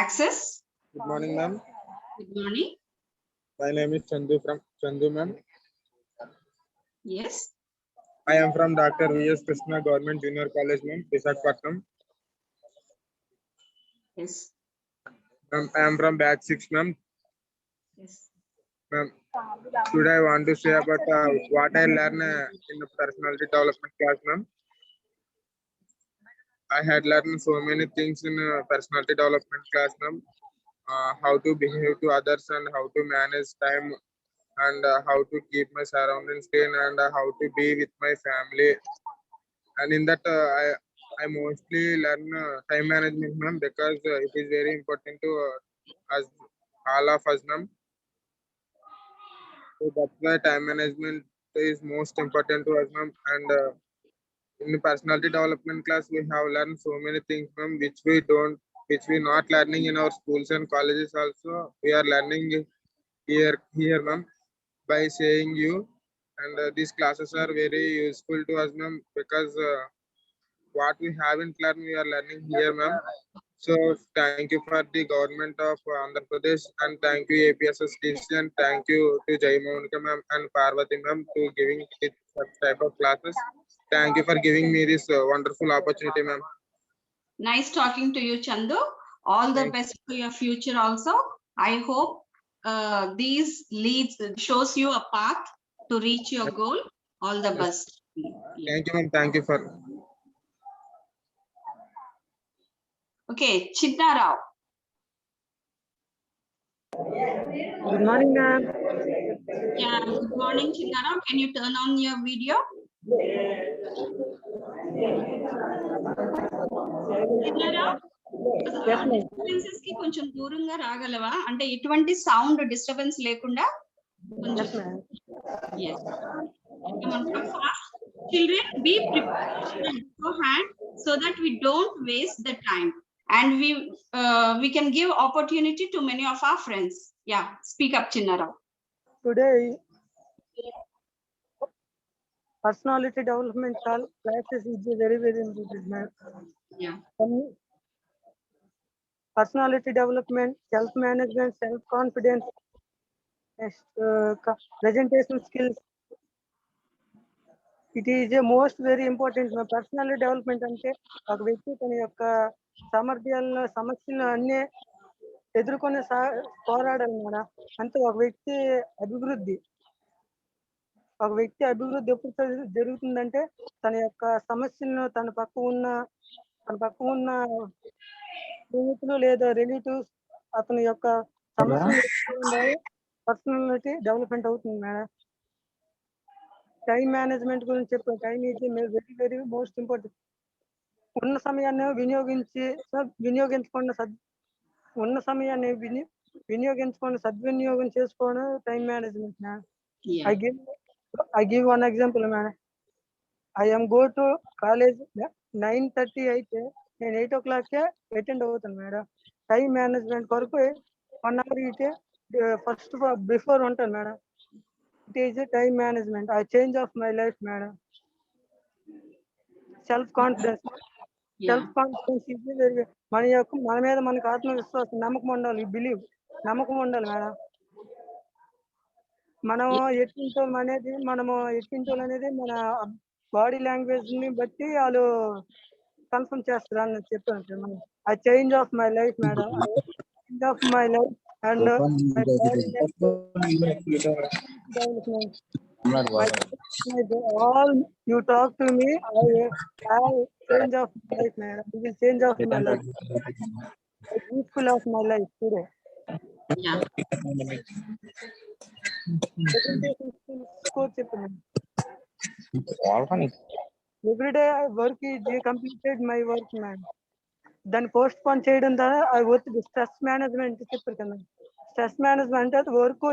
access. Good morning, ma'am. Good morning. My name is Chandu, ma'am. Yes. I am from Dr. V.S. Krishna Government Junior College, ma'am, Visakhapatnam. Yes. I am from batch 6, ma'am. Yes. Ma'am, today I want to say about what I learned in the personality development class, ma'am. I had learned so many things in personality development class, ma'am. How to behave to others and how to manage time, and how to keep my surroundings clean, and how to be with my family. And in that I mostly learn time management, ma'am, because it is very important to us, all of us, ma'am. So that's why time management is most important to us, ma'am. And in the personality development class we have learned so many things, ma'am, which we not learning in our schools and colleges also. We are learning here, ma'am, by saying you. And these classes are very useful to us, ma'am, because what we haven't learned we are learning here, ma'am. So thank you for the government of Andhra Pradesh, and thank you APSSTC, and thank you to Jai Monika ma'am and Parvati ma'am to giving it such type of classes. Thank you for giving me this wonderful opportunity, ma'am. Nice talking to you, Chandu. All the best for your future also. I hope these leads shows you a path to reach your goal. All the best. Thank you, ma'am. Thank you for. Okay, Chinna Rao. Good morning, ma'am. Yeah, good morning, Chinna Rao. Can you turn on your video? Chinna Rao, disturbances కి కొంచెం దూరంగా రాగలవా? అంటే ఎటువంటి sound disturbance లేకుండా కొంచెం. Yes. Come on, come fast. Children, be prepared beforehand so that we don't waste the time, and we can give opportunity to many of our friends. Yeah, speak up, Chinna Rao. Today, personality development classes is very, very important, ma'am. Yeah. Personality development, self-management, self-confidence, presentation skills. It is a most very important. Personality development అంటే ఒక వ్యక్తి తన యొక్క సామర్థ్యాలను సమస్యలను అన్నీ ఎదుర్కొనే పోరాడాలి మేడం. అంటే ఒక వ్యక్తి అభివృద్ధి. ఒక వ్యక్తి అభివృద్ధి ఎప్పుడు జరుగుతుందంటే తన యొక్క సమస్యలను తన పక్క ఉన్న స్నేహితులు లేదా రిలేటివ్స్ అతని యొక్క సమస్యలు పర్సనాలిటీ డెవలప్మెంట్ అవుతుంది మేడం. టైం మేనేజ్మెంట్ గురించి చెప్పాను. Time is very very most important. ఉన్న సమయాన్ని వినియోగించుకొని సద్వినియోగం చేసుకోవడం time management madam. I give one example, madam. I am go to college 9:30 అయితే నేను 8 o'clock అటెండ్ అవుతాను మేడం. టైం మేనేజ్మెంట్ కొరకు 1 hour ఇటే ఫస్ట్ బిఫోర్ ఉంటాను madam. It is time management. I change of my life madam. Self confidence ఇది మన మీద మనకు ఆత్మవిశ్వాసం, నమ్మకం ఉండాలి. నమ్మకం ఉండాలి మేడం. మనము ఎట్టింటోళ్ళు అనేది మన బాడీ లాంగ్వేజ్ ని బట్టి వాళ్ళు కన్ఫర్మ్ చేస్తారు అని చెప్పాను. I change of my life madam. Change of my life and all you talk to me, I change of my life madam. You will change of my life. I'm peaceful of my life today. Yeah. Every day I work is completed my work man. Then postpone చేయడం ద్వారా I work the stress management చెప్పారు కదా. Stress management అంటే work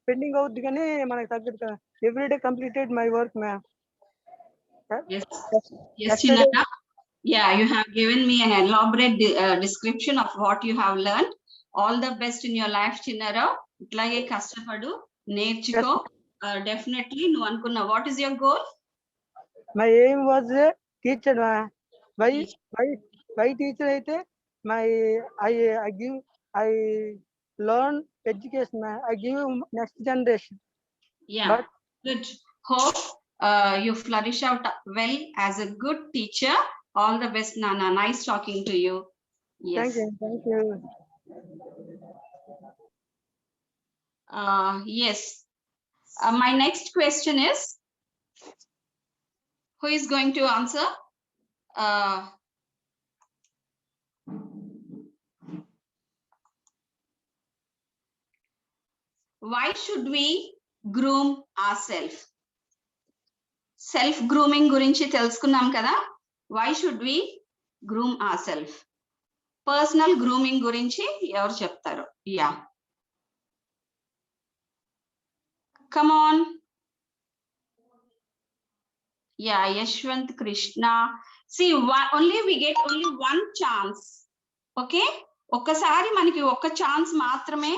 pending అవుద్ది కానీ మనకు తగ్గదు కదా. Every day completed my work ma'am. Yes, Chinara. Yeah, you have given me an elaborate description of what you have learned. All the best in your life, Chinara. ఇట్లాగే కష్టపడు, నేర్చుకో. Definitely నువ్వు అనుకున్న what is your goal? My aim was a teacher. Why teacher అయితే I learn education. I give next generation. Yeah, but good. Hope you flourish out well as a good teacher. All the best, Nana. Nice talking to you. Yes. Thank you. Yes. My next question is, who is going to answer? Why should we groom ourselves? Self grooming గురించి తెలుసుకున్నాం కదా. Why should we groom ourselves? Personal grooming గురించి ఎవరు చెప్తారు? Yeah. Come on. Yeah, Yashwant Krishna. See, we get only one chance. Okay? ఒక్కసారి మనకి ఒక్క chance మాత్రమే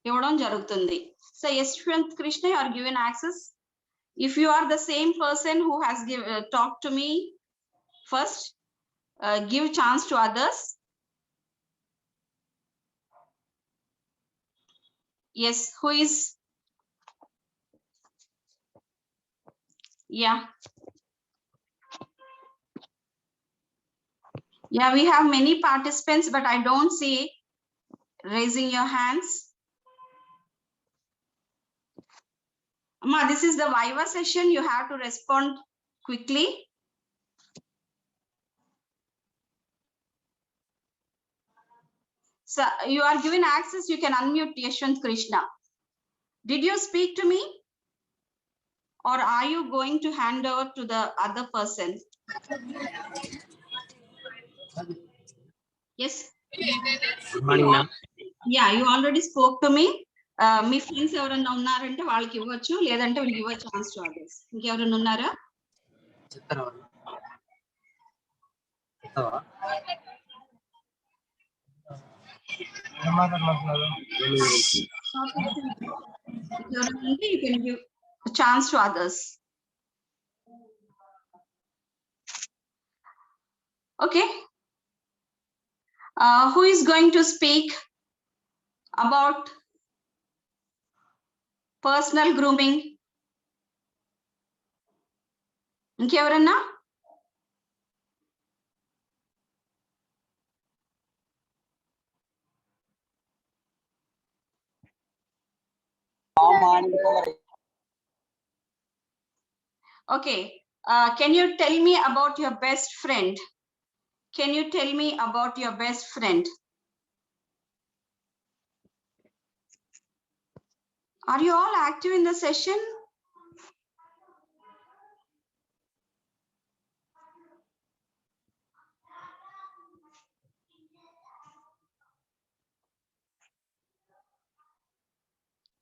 ఇవ్వడం జరుగుతుంది. So Yashwant Krishna, you are given access. If you are the same person who has talked to me first, give chance to others. Yes, who is? Yeah. Yeah, we have many participants, but I don't see raising your hands. Amma, this is the Viva session. You have to respond quickly. So you are given access. You can unmute Yashwant Krishna. Did you speak to me? Or are you going to hand over to the other person? Yes. Good morning, ma'am. Yeah, you already spoke to me. Me friends ఎవరైనా ఉన్నారంటే వాళ్ళకి ఇవ్వచ్చు, లేదంటే వీళ్ళకి ఇవ్వ chance to others. ఇంకెవరైనా ఉన్నారా? You can give a chance to others. Okay. Who is going to speak about personal grooming? ఇంకెవరన్నా? Okay. Can you tell me about your best friend? Can you tell me about your best friend? Are you all active in the session?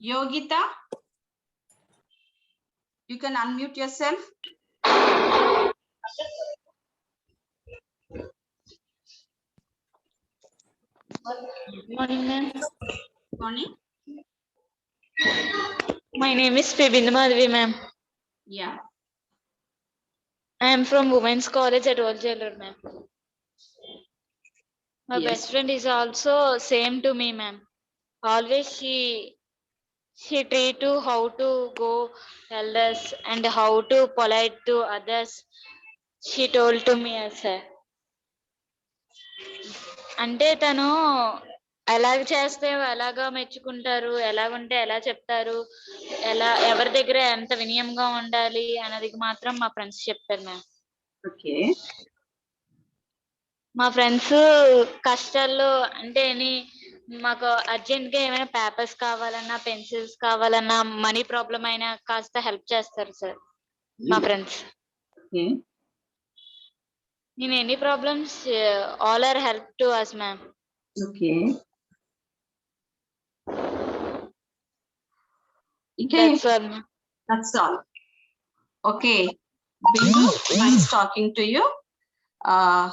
Yogita, you can unmute yourself. Morning, ma'am. Morning. My name is Pibindu Madhavi, ma'am. Yeah. I am from Women's College at Old Jail Road, ma'am. My Yes. best friend is also same to me, ma'am. Always she treat to how to go elders and how to polite to others. She told to me as a. అంటే తను ఎలాగ చేస్తే ఎలాగా మెచ్చుకుంటారు, ఎలాగుంటే ఎలా చెప్తారు, ఎలా ఎవరి దగ్గర ఎంత వినయంగా ఉండాలి అన్నది మాత్రం మా ఫ్రెండ్స్ చెప్తారు మ్యామ్. ఓకే. మా ఫ్రెండ్స్ కష్టాల్లో అంటే మాకు అర్జెంట్ గా ఏమైనా పేపర్స్ కావాలన్నా, పెన్సిల్స్ కావాలన్నా, మనీ ప్రాబ్లం అయినా కాస్త హెల్ప్ చేస్తారు సార్ మా friends. In any problems, all are help to us, ma'am. Okay. That's all, ma'am. That's all. Okay. Bindu, nice talking to you.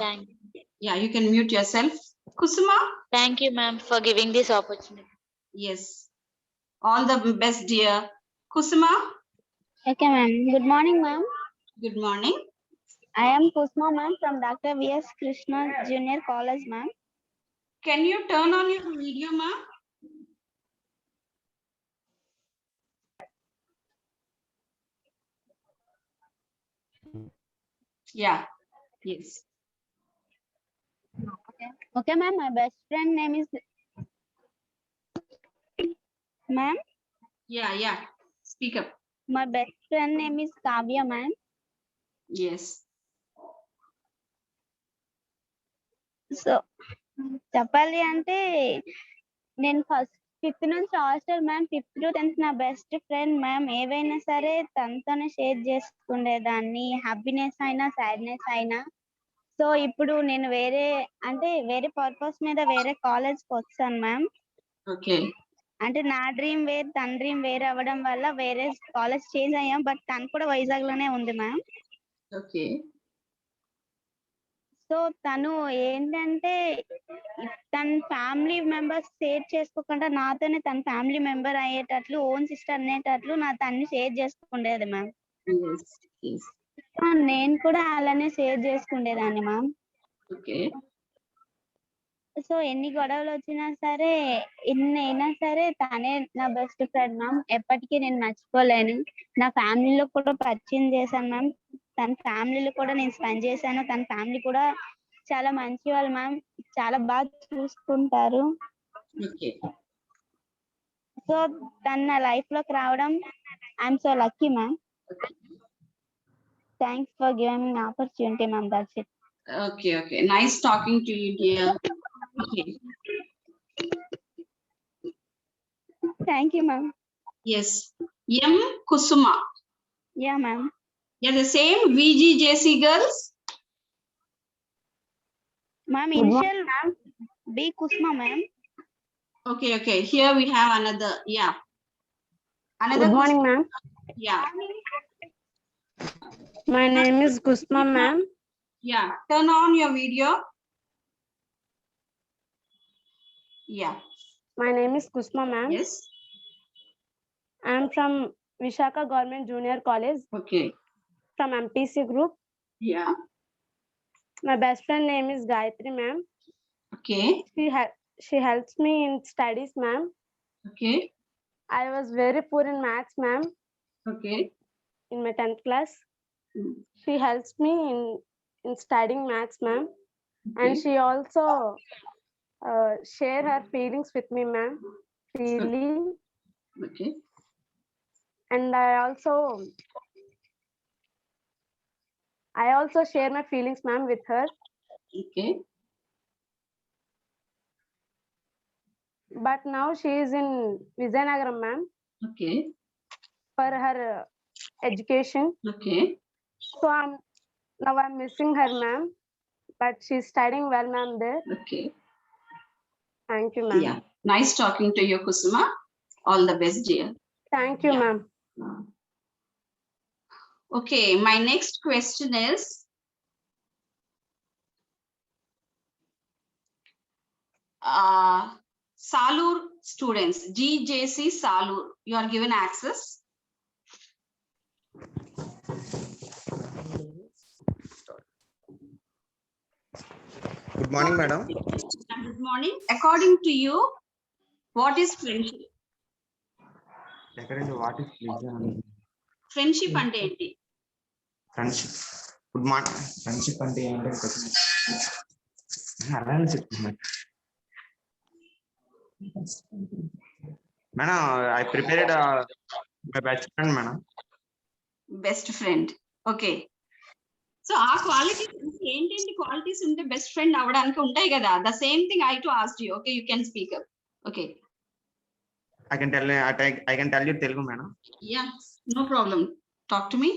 Thank you. Yeah, you can mute yourself. Kusuma? Thank you, ma'am, for giving this opportunity. Yes. All the best, dear. Kusuma? Okay, ma'am. Good morning, ma'am. Good morning. I am Kusma, ma'am, from Dr. V.S. Krishna Junior College, ma'am. Can you turn on your video, ma'am? Yeah. Yes. Okay, ma'am. My best friend name is. Ma'am? Yeah. Speak up. My best friend name is Kavya, ma'am. Yes. So చెప్పాలి అంటే నేను first 5th నుంచి hostel ma'am, 5th to 10th నా best friend ma'am. ఏవైనా సరే తనతోనే share చేసుకునేదాన్ని, happiness అయినా సాడ్నెస్ అయినా. సో ఇప్పుడు నేను వేరే పర్పస్ మీద వేరే కాలేజ్కి వచ్చాను మ్యామ్. ఓకే. అంటే నా డ్రీమ్ వేర్, తన డ్రీమ్ వేరే అవ్వడం వల్ల వేరే కాలేజ్ చేంజ్ అయ్యాం. బట్ తను కూడా వైజాగ్ లోనే ఉంది మ్యామ్. ఓకే. సో తను ఏంటంటే తన ఫ్యామిలీ మెంబర్స్ షేర్ చేసుకోకుండా నాతోనే తన ఫ్యామిలీ మెంబర్ అయ్యేటట్లు, ఓన్ సిస్టర్ అనేటట్లు నా తన్ని షేర్ చేసుకుండేది మ్యామ్. నేను కూడా అలానే షేర్ చేసుకుండేదాన్ని మ్యామ్. ఓకే. సో ఎన్ని గొడవలు వచ్చినా సరే, ఎన్ని అయినా సరే తనే నా బెస్ట్ ఫ్రెండ్ మ్యామ్. ఎప్పటికీ నేను మర్చిపోలేను. నా ఫ్యామిలీలో కూడా పరిచయం చేశాను మ్యామ్. తన ఫ్యామిలీలో కూడా నేను స్పెండ్ చేశాను. తన ఫ్యామిలీ కూడా చాలా మంచి వాళ్ళు మ్యామ్. చాలా బాగా చూసుకుంటారు. సో తన నా లైఫ్ లోకి రావడం I'm so lucky ma'am. Thanks for giving me opportunity ma'am. That's it. Okay. Nice talking to you, dear. Okay. Thank you, ma'am. Yes. M. Kusuma. Yeah, ma'am. You're the same VGJC girls? Ma'am, initial ma'am. B. Kusma, ma'am. Okay. Here we have another. Yeah. Another. Good morning, ma'am. Yeah. My name is Kusma, ma'am. Yeah. Turn on your video. Yeah. My name is Kusma, ma'am. Yes. I am from Vishaka Government Junior College. Okay. From MPC group. Yeah. My best friend name is Gayatri, ma'am. Okay. She helps me in studies, ma'am. Okay. I was very poor in maths, ma'am. Okay. In my 10th class. She helps me in studying maths, ma'am. And she also share her feelings with me, ma'am, freely. Okay. And I also I also share my feelings, ma'am, with her. Okay. But now she is in Vizianagaram, ma'am, Okay. for her education. Okay. So now I'm missing her, ma'am. But she's studying well, ma'am, there. Okay. Thank you, ma'am. Yeah. Nice talking to you, Kusuma. All the best, dear. Thank you, Yeah. ma'am. Okay, my next question is, Salur students, GJC Salur, you are given access. Good morning, madam. Good morning. According to you, what is friendship? What is pleasure? Friendship అంటే ఏంటి? Friendship. Good morning. Friendship అంటే ఏంటంటే అలానే చెప్తున్నా madam. I prepared my best friend, madam. Best friend. Okay. So ఆ qualities ఏంటంటే qualities ఉంటే best friend అవడానికి ఉంటాయి కదా. The same thing I to ask you. Okay, you can speak up. Okay, I can tell you Telugu, madam. Yeah, no problem. Talk to me.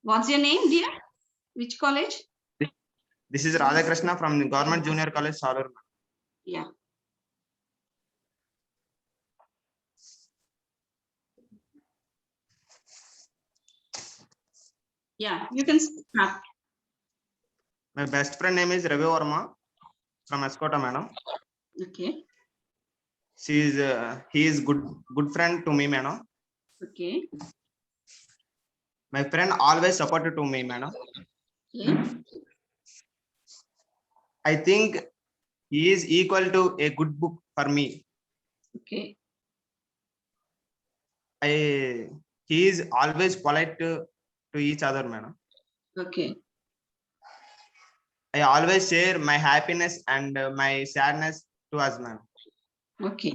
What's your name, dear? Which college? This is Radhakrishna from the Government Junior College, Salur. Yeah. Yeah, you can start. My best friend name is Ravi Verma from Escota, madam. Okay. He is good friend to me, madam. Okay. My friend always supported to me, madam. Okay. I think he is equal to a good book for me. Okay. He is always polite to each other, madam. Okay. I always share my happiness and my sadness to us, madam. Okay.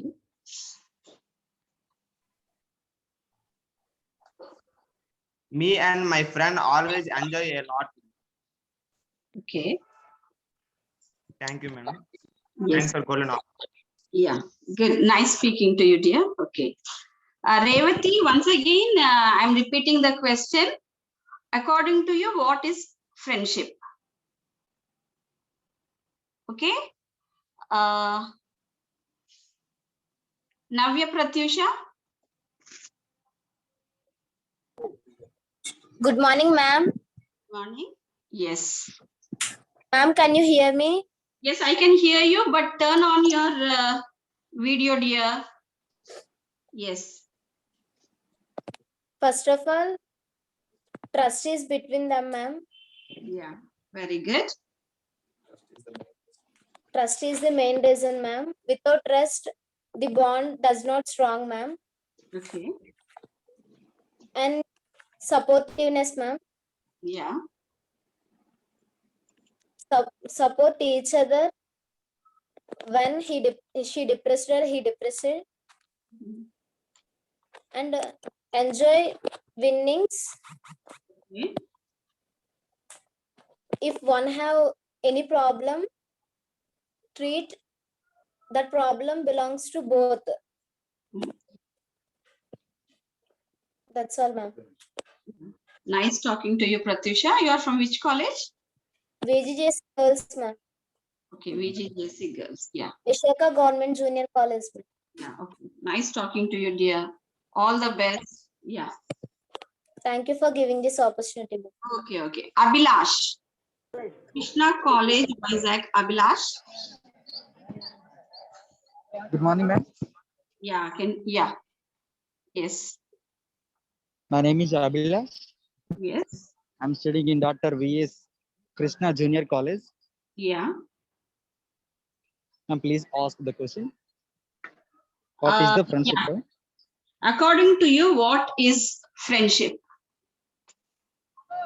Me and my friend always enjoy a lot. Okay. Thank you, madam. Yes. Thanks for calling up. Yeah, good. Nice speaking to you, dear. Okay. Revati, once again, I'm repeating the question. According to you, what is friendship? Okay. Navya Pratyusha. Good morning, ma'am. Morning. Yes. Ma'am, can you hear me? Yes, I can hear you, but turn on your video, dear. Yes. First of all, trust is between them, ma'am. Yeah, very good. Trust is the main reason, ma'am. Without trust, the bond does not strong, ma'am. Okay. And supportiveness, ma'am. Yeah. Support each other when she depressed or he depressed, and enjoy winnings. Okay. If one have any problem, treat that problem belongs to both. That's all, ma'am. Nice talking to you, Pratyusha. You are from which college? VGJC Girls, ma'am. Okay, VGJC Girls. Yeah. Vishaka Government Junior College, ma'am. Yeah. Okay. Nice talking to you, dear. All the best. Yeah. Thank you for giving this opportunity, ma'am. Okay. Okay. Abhilash. Krishna College, Vizag. Abhilash. Good morning, ma'am. Yeah. Yeah. Yes. My name is Abhilash. Yes. I'm studying in Dr. V.S. Krishna Junior College. Yeah. Ma'am, please ask the question. What is the friendship? Yeah. According to you, what is friendship?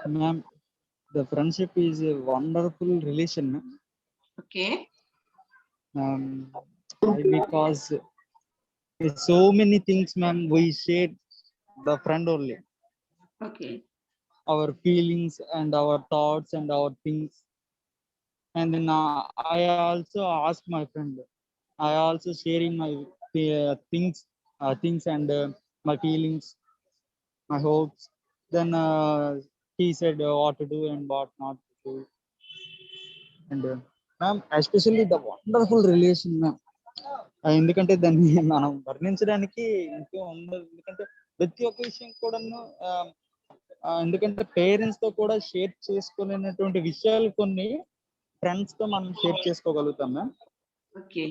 Ma'am, the friendship is a wonderful relation, ma'am. Okay. Because with so many things, ma'am, we share the friend only. Okay. our feelings and our thoughts and our things. And then I also ask my friend, I also sharing my things and my feelings, my hopes. Then he said what to do and what not to do. And ma'am, especially the wonderful relation, ma'am. ఎందుకంటే దాన్ని మనం వర్ణించడానికి ఇంకే ఉండదు. ఎందుకంటే ప్రతి ఒక్క విషయం కూడాను ఎందుకంటే పేరెంట్స్ తో కూడా షేర్ చేసుకోలేనటువంటి విషయాలు కొన్ని ఫ్రెండ్స్ తో మనం షేర్ చేసుకోగలుగుతాం ma'am. Okay.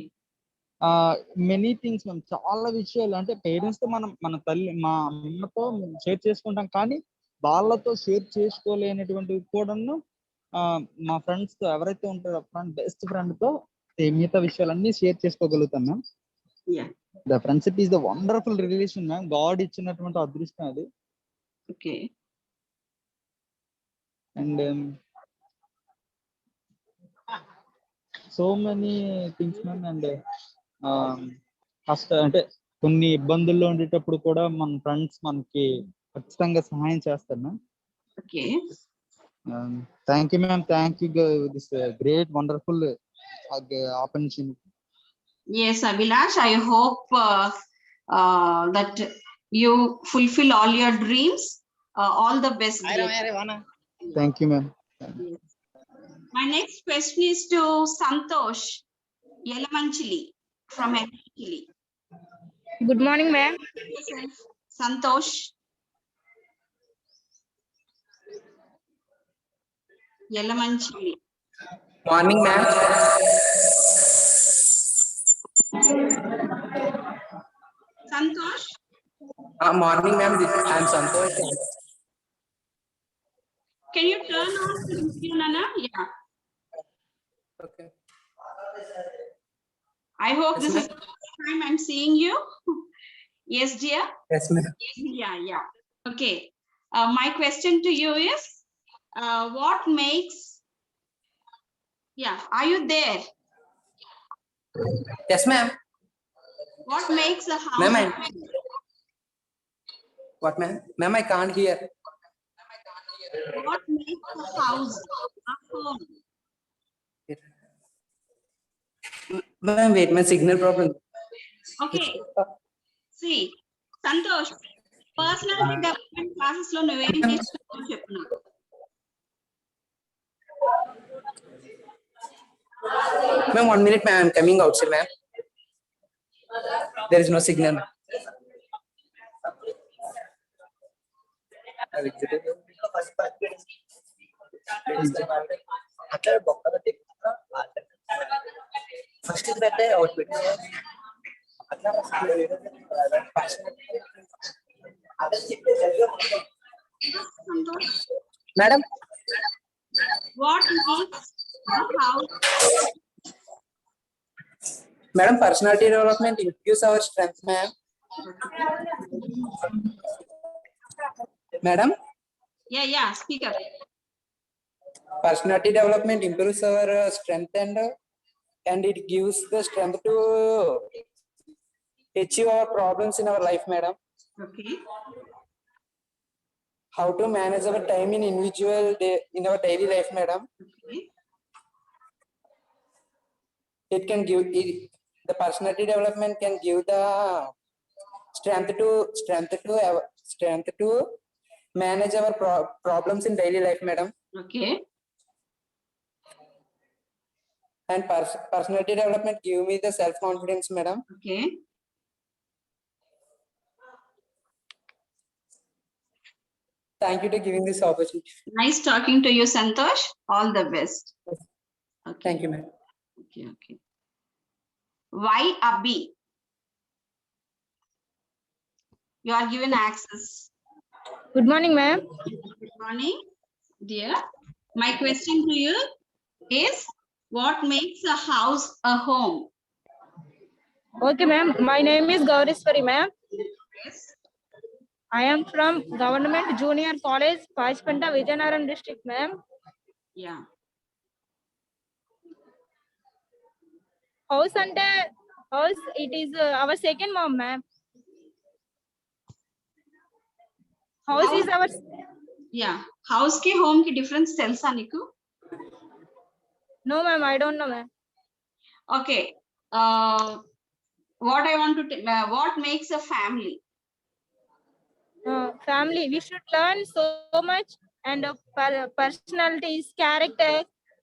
Many things ma'am, చాలా విషయాలు అంటే పేరెంట్స్ తో మనం మన తల్లి మా అమ్మతో షేర్ చేసుకుంటాం, కానీ వాళ్ళతో షేర్ చేసుకోలేనటువంటివి కూడాను మా ఫ్రెండ్స్ తో ఎవరైతే ఉంటారో బెస్ట్ ఫ్రెండ్ తో మిగతా విషయాలన్నీ షేర్ చేసుకోగలుగుతాం ma'am. The friendship is the wonderful relation ma'am, god ఇచ్చినటువంటి అదృష్టం అది. Okay. And so many things ma'am. And అంటే కొన్ని ఇబ్బందుల్లో ఉండేటప్పుడు కూడా మన ఫ్రెండ్స్ మనకి ఖచ్చితంగా సహాయం చేస్తారు ma'am. Okay. Thank you ma'am, thank you this great wonderful opportunity. Yes, Abhilash, I hope that you fulfill all your dreams. All the best. Thank you ma'am. Yes. My next question is to Santosh Yelamanchili from Yelamanchili. Good morning, ma'am. Santosh. Yelamanchili. Morning, ma'am. Santosh. Morning, ma'am. I am Santosh. Can you turn on the video, Nana? Yeah. Okay. I hope this is the first time I'm seeing you. Yes, dear? Yes, ma'am. Yeah. Okay. My question to you is, what makes... Yeah, are you there? Yes, ma'am. What makes a house? Ma'am, what, ma'am? Ma'am, I can't hear. What makes a house a home? Ma'am, wait, my signal problem. Okay. See, Santosh, personality development classes lo nuve em teechukunnavo cheppu naku. Ma'am, 1 minute, ma'am. I'm coming outside, ma'am. There is no signal. First is better output. Madam, What makes a house? Madam, personality development improves our strength, ma'am. Madam, Yeah, speak up. personality development improves our strength and it gives the strength to achieve our problems in our life, madam. Okay. How to manage our time in individual day in our daily life, madam. Okay. It can give the personality development can give the strength to manage our problems in daily life, madam. Okay. And personality development give me the self confidence, madam. Okay. Thank you for giving this opportunity. Nice talking to you, Santosh. All the best. Okay. Thank you, ma'am. Okay. Why Abhi? You are given access. Good morning, ma'am. Good morning, dear. My question to you is, what makes a house a home? Okay, ma'am. My name is Gauriswari, ma'am. Yes. I am from Government Junior College, Pachpanta, Vijayanagar district, ma'am. Yeah. House it is our second mom, ma'am. House is our yeah house కి home కి difference తెలుసా నీకు? No, ma'am, I don't know, ma'am. Okay. What I want to what makes a family? Family, we should learn so much, and personalities, character,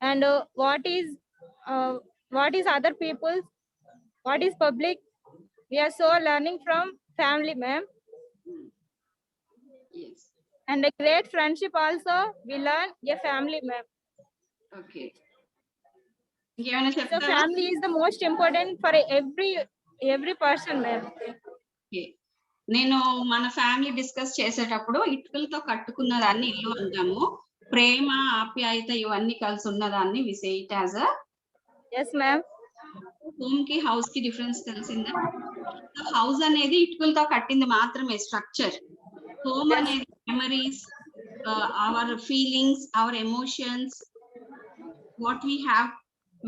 and what is other people, what is public. We are so learning from family, ma'am. Yes. And a great friendship also we learn a family, ma'am. Okay. ఇంకేమైనా So చెప్తావా? family is the most important for every person, ma'am. Okay. నేను మన family discuss చేసేటప్పుడు ఇటుకలతో కట్టుకున్న దాన్ని ఇల్లు అంటాము. ప్రేమ, ఆప్యాయత ఇవన్నీ కలిసి ఉన్నదాన్ని we say it as a. Yes, ma'am. Home కి హౌస్ కి డిఫరెన్స్ తెలిసిందా? హౌస్ అనేది ఇటుకలతో కట్టింది మాత్రమే స్ట్రక్చర్. హోమ్ అనేది memories, our feelings, our emotions, what we have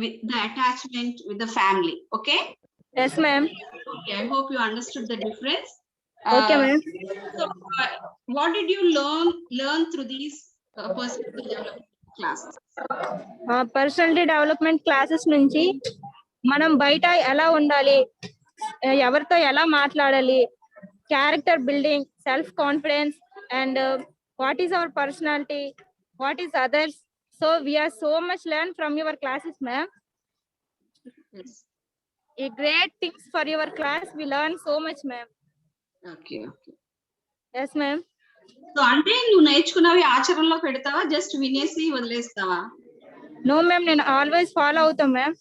with the attachment with the family. Okay? Yes, ma'am. Okay, I hope you understood the difference. Okay, ma'am. So, what did you learn through these personality development classes? Personality development classes నుంచి మనం బయట ఎలా ఉండాలి, ఎవరితో ఎలా మాట్లాడాలి, character building, self confidence, and what is our personality, what is others. So we are so much learn from your classes, ma'am. Yes. A great things for your class, we learn so much, ma'am. Okay, okay. Yes, ma'am. So, అంటే నువ్వు నేర్చుకున్నవి ఆచరణలో పెడతావా, just వినేసి వదిలేస్తావా? No, ma'am, నేను always follow అవుతాం, ma'am.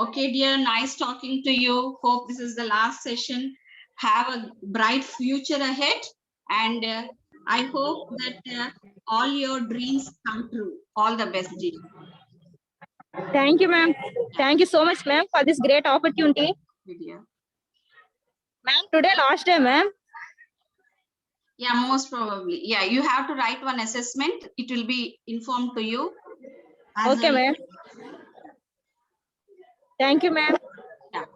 Okay, dear, nice talking to you. Hope this is the last session. Have a bright future ahead, and I hope that all your dreams come true. All the best, dear. Thank you, ma'am. Thank you so much, ma'am, for this great opportunity. Okay, dear. Ma'am, today last day, ma'am. Yeah, most probably. Yeah, you have to write one assessment. It will be informed to you. Okay, ma'am. Thank you, ma'am. Yeah.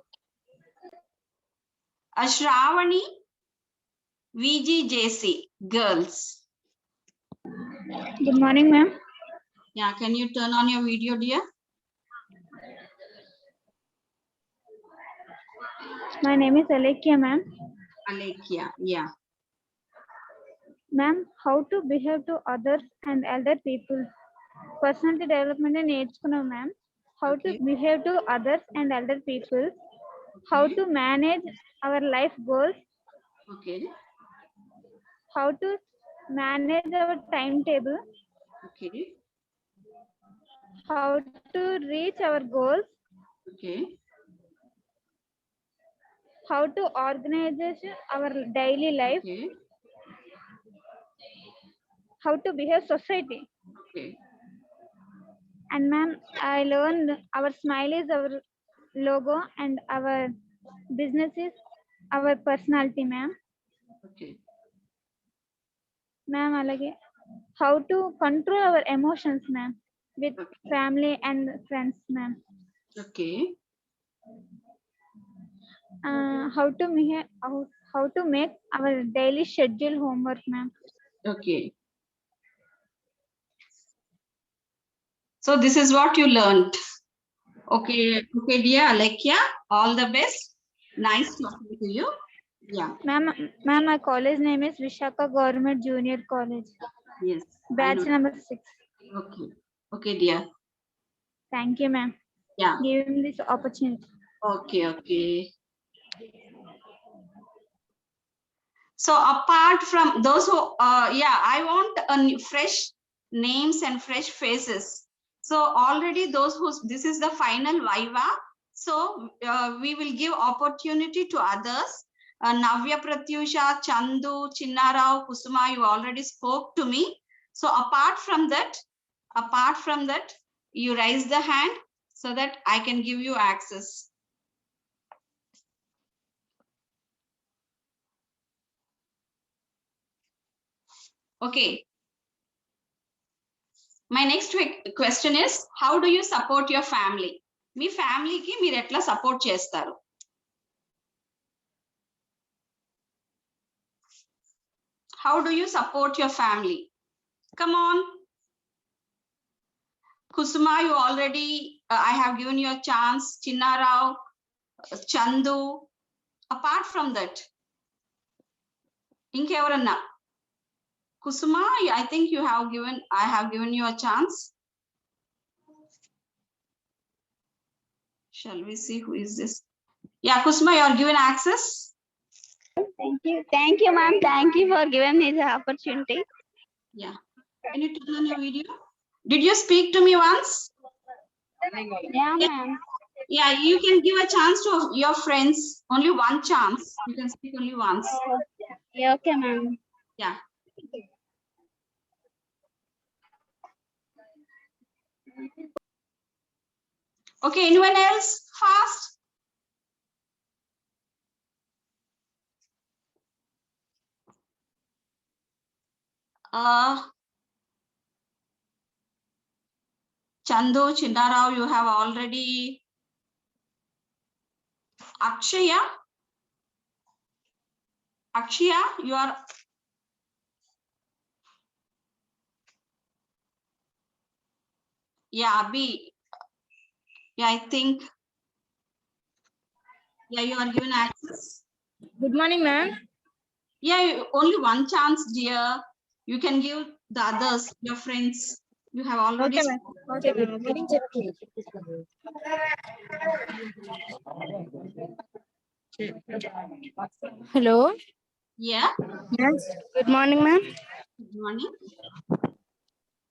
Ashravani, VGJC, girls. Good morning, ma'am. Yeah, can you turn on your video, dear? My name is Alekia, ma'am. Alekia, yeah. Ma'am, how to behave to others and elder people. Personality development నేర్చుకున్నాం, ma'am. How to behave to others and elder people. How to manage our life goals. Okay. How to manage our timetable. Okay. How to reach our goals. Okay. How to organize our daily life. Okay. How to behave society. Okay. And ma'am, I learned our smile is our logo and our business is our personality, ma'am. Okay. Ma'am, alage how to control our emotions, ma'am, with family and friends, ma'am. Okay. How to make our daily schedule homework, ma'am. Okay. So this is what you learned. Okay, okay, dear Alekia, all the best. Nice talking to you. Yeah. Ma'am, my college name is Vishaka Government Junior College. Yes. Batch number 6. Okay. Okay, dear. Thank you, ma'am. Yeah. Giving me this opportunity. Okay, okay. So apart from those who, yeah, I want fresh names and fresh faces. So already those who, this is the final Viva. So we will give opportunity to others. Navya Pratyusha, Chandu, Chinnarao, Kusuma, you already spoke to me. So apart from that, you raise the hand so that I can give you access. Okay. My next question is, how do you support your family? మీ ఫ్యామిలీకి మీరు ఎట్లా support చేస్తారు? How do you support your family? Come on. Kusuma, you already, I have given you a chance. Chinnarao, Chandu. Apart from that, Inkevaranna. Kusuma, I think I have given you a chance. Shall we see who is this? Yeah, Kusuma, you are given access. Thank you, ma'am. Thank you for giving me the opportunity. Yeah. Can you turn on your video? Did you speak to me once? Yeah, ma'am. Yeah, you can give a chance to your friends. Only one chance. You can speak only once. Yeah, okay, ma'am. Yeah. Okay, anyone else? Fast. Chandu, Chinnarao, you have already. Akshaya, you are. Yeah, Abhi. Yeah, I think. Yeah, you are given access. Good morning, ma'am. Yeah, only one chance, dear. You can give the others, your friends. You have already. Okay, ma'am. Okay, ma'am. Hello. Yeah. Yes. Good morning, ma'am. Good morning.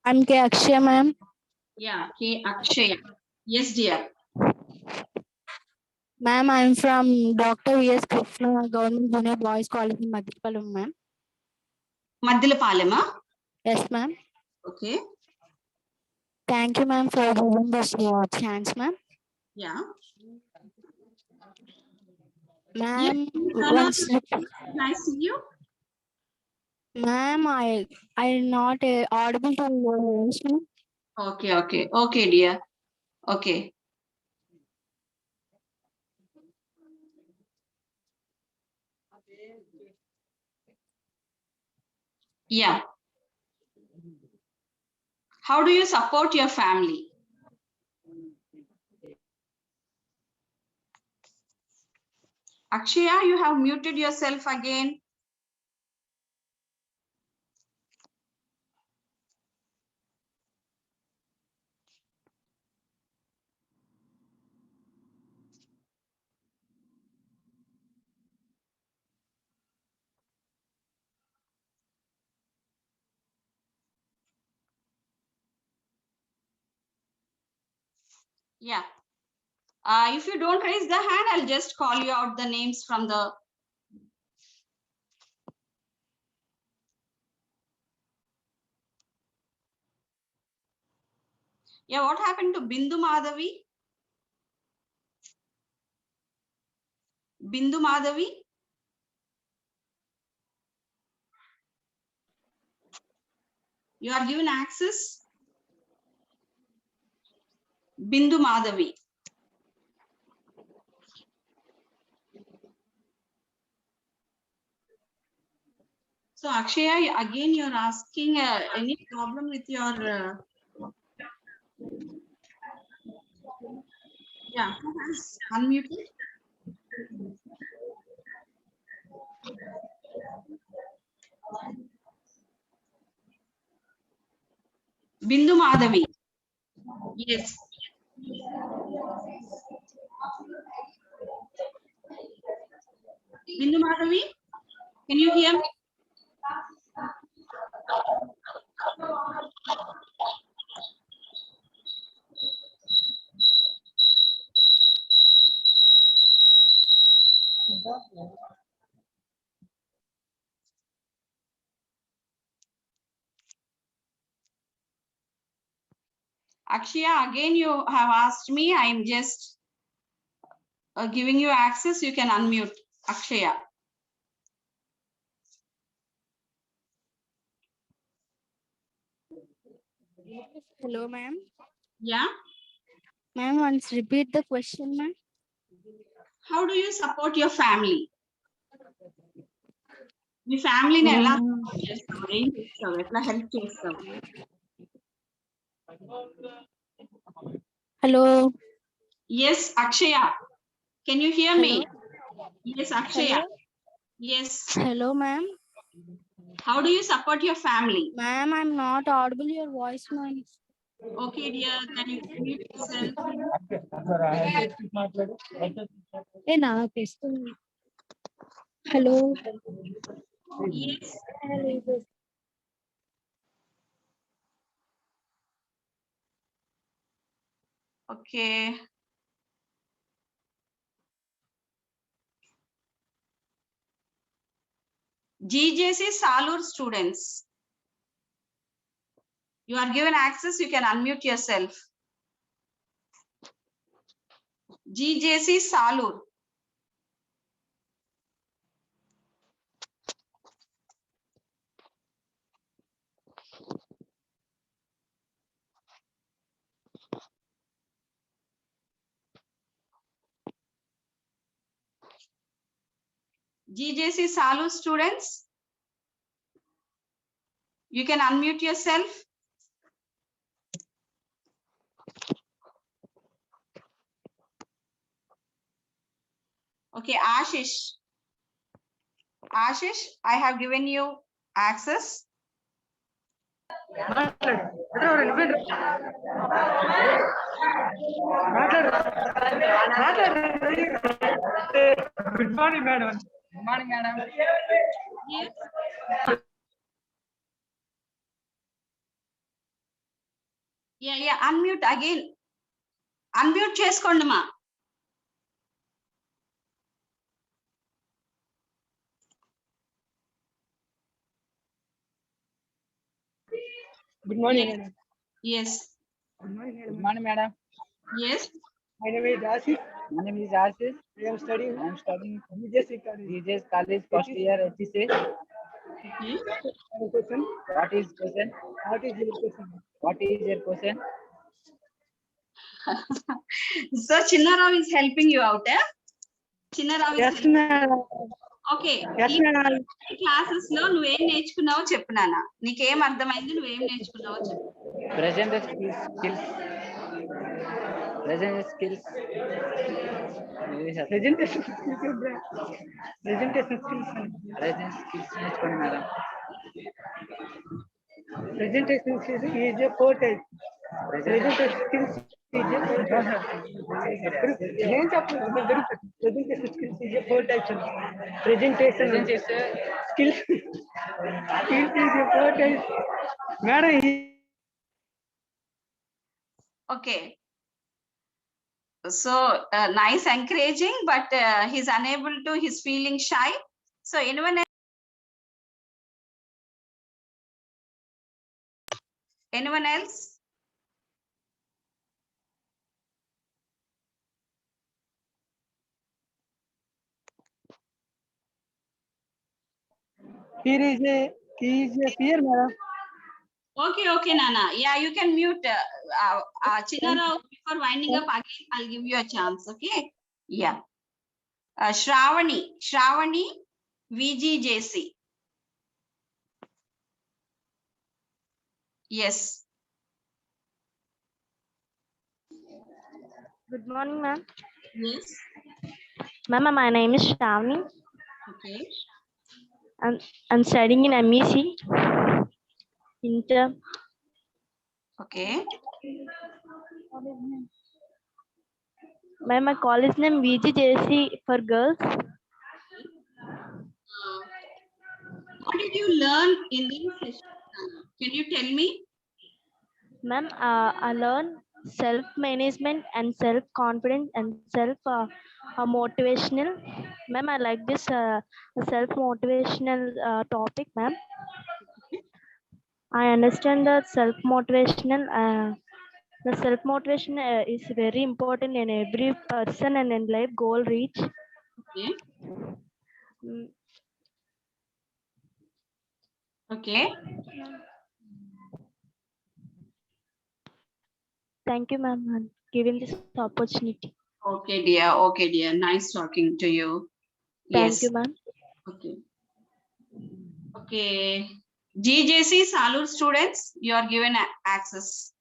I'm K. Akshaya, ma'am. Yeah, K. Akshaya. Yes, dear. Ma'am, I'm from Dr. V.S. Krishna Government Junior Boys College in Madhyapalam, ma'am. Madhyapalam? Yes, ma'am. Okay. Thank you, ma'am, for giving this chance, ma'am. Yeah. Ma'am, I see you. Ma'am, I'm not audible to your voice, ma'am. Okay, dear. Okay. Yeah. How do you support your family? Akshaya, you have muted yourself again. Yeah. If you don't raise the hand, I'll just call you out the names from the. Yeah, what happened to Bindu Madhavi? Bindu Madhavi? You are given access. Bindu Madhavi. So Akshaya, again you're asking any problem with your. Yeah, who has unmuted? Bindu Madhavi. Yes. Bindu Madhavi, can you hear me? Akshaya, again you have asked me. I'm just giving you access. You can unmute. Akshaya. Hello, ma'am. Yeah. Ma'am, once repeat the question, ma'am. How do you support your family? మీ ఫ్యామిలీని ఎలా చేస్తావు, ఏం చేస్తావు, ఎట్లా help చేస్తావు? Hello. Yes, Akshaya. Can you hear me? Hello. Yes, Akshaya. Hello. Yes. Hello, ma'am. How do you support your family? Ma'am, I'm not audible your voice, ma'am. Okay, dear. Can you mute yourself? Hey, na Hello. Yes. Okay. GJC Salur students. You are given access, you can unmute yourself. GJC Salur. GJC Salur students, you can unmute yourself. Okay, Ashish. Ashish, I have given you access. Good morning, madam. Good morning, madam. Yes. Yeah, unmute again. Unmute చేసుకోండి మా. Good morning, Yes. madam. Yes. Good morning, madam. Good morning, madam. Yes. My name is Ashish. My name is Ashish. I am studying GJC College. GJC College first year HCC. Question. What is question? What is your question? What is your question? So Chinnarao is helping you out, eh? Chinnarao is Yes, helping. madam. Okay. Yes, madam. Classes లో నువ్వేం నేర్చుకున్నావో చెప్పు నాన్న. నీకేం అర్థమైంది, నువ్వేం నేర్చుకున్నావో చెప్పు. Present skills. Present skills. Presentation skills. Presentation skills. Present skills నేర్చుకోండి madam. Presentation skills is a four type. Presentation skills is a four type. ఏం చెప్పలేదు. Presentation skills is a four types. Presentation skills is a four types. Madam. Okay. So nice encouraging, but he's unable to, he's feeling shy. So anyone else? Anyone else? He is a fear, madam. Okay, Nana. Yeah, you can mute. Chinnarao, before winding up again, I'll give you a chance. Okay. Yeah. Shravani, VGJC. Yes. Good morning, ma'am. Yes. Ma'am, my name is Shravani. Okay. I'm studying in MEC. Inter. Okay. Ma'am, my college name VGJC for girls. What did you learn in this session? Can you tell me? Ma'am, I learned self-management and self-confidence and self-motivational. Ma'am, I like this self-motivational topic, ma'am. I understand that self-motivational. The self-motivation is very important in every person and in life goal reach. Okay. Okay. Thank you, ma'am, for giving this opportunity. Okay, dear. Okay, dear. Nice talking to you. Thank Yes. you, ma'am. Okay. Okay. GJC Salur students, you are given access.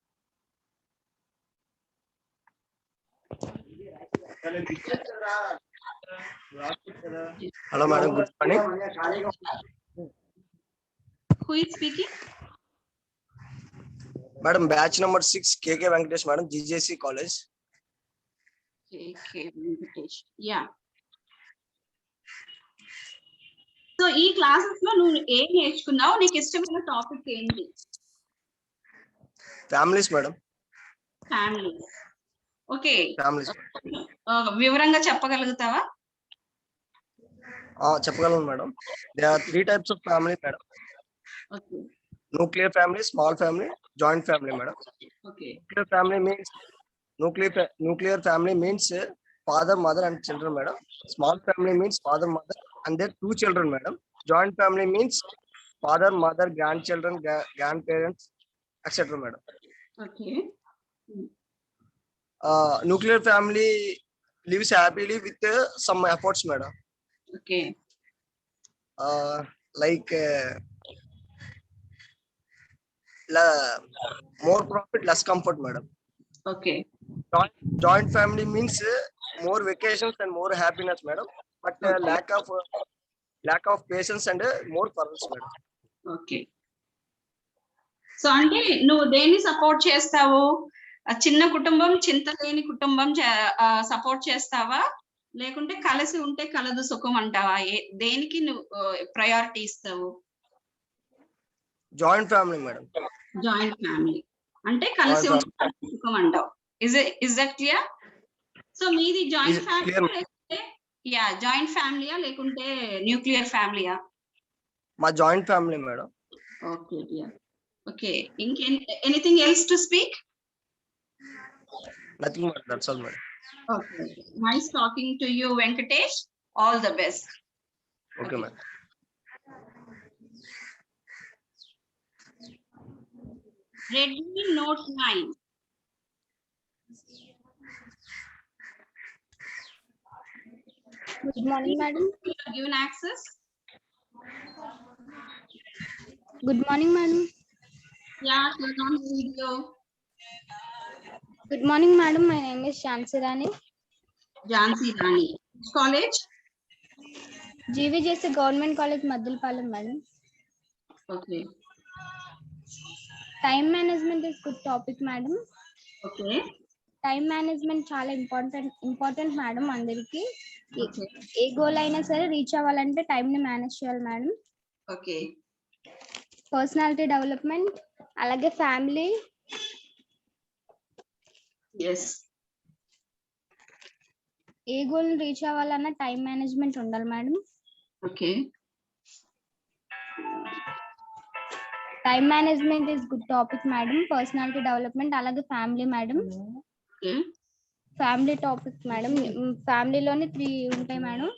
Hello, madam. Good morning. Who is speaking? Madam, batch number 6, KK Venkatesh, madam, GJC College. KK Venkatesh. Yeah. So, ఈ classes లో నువ్వు ఏం నేర్చుకున్నావు? నీకు ఇష్టమైన topic ఏంటి? Families, madam. Families. Okay. Families. వివరంగా చెప్పగలుగుతావా? చెప్పగలను madam. There are 3 types of family, madam. Okay. Nuclear family, small family, joint family, madam. Okay. Nuclear family means father, mother, and children, madam. Small family means father, mother, and their 2 children, madam. Joint family means father, mother, grandchildren, grandparents, etc., madam. Okay. Nuclear family lives happily with some efforts, madam. Okay. Like more profit, less comfort, madam. Okay. Joint family means more vacations and more happiness, madam. But lack of patience and more quarrels, madam. Okay. So అంటే నువ్వు దేన్ని support చేస్తావు? చిన్న కుటుంబం, చింత లేని కుటుంబం support చేస్తావా, లేకుంటే కలిసి ఉంటే కలదు సుఖం అంటావా? దేనికి నువ్వు ప్రయారిటీ ఇస్తావు? Joint family madam. Joint family అంటే కలిసి ఉంటే సుఖం అంటావు. Is that clear? సో మీది జాయింట్ ఫ్యామిలీ లేకుంటే జాయింట్ ఫ్యామిలీయా లేకుంటే న్యూక్లియర్ ఫ్యామిలీయా? మా joint family madam. Okay dear. Okay, anything else to speak? Nothing, madam. That's all, madam. Okay. Nice talking to you, Venkatesh. All the best. Okay, madam. Redmi Note 9. Good morning, madam. You are given access. Good morning, madam. Yeah, turn on video. Good morning, madam. My name is Shansi Rani. Jansi Rani. Which college? GVJC Government College, Madhulpalam, madam. Okay. Time management is good topic, madam. Okay. Time management చాలా important madam. అందరికి ఏ goal అయినా సరే reach అవ్వాలంటే time ని manage చేయాలి madam. Okay. Personality development, అలాగే family. yes. ఏ goal ని రీచ్ అవ్వాలన్నా టైం మేనేజ్మెంట్ ఉండాలి madam. Okay. Time management is good topic madam. Personality development అలాగే family madam. Family topic madam. ఫ్యామిలీలోనే 3 ఉంటాయి madam.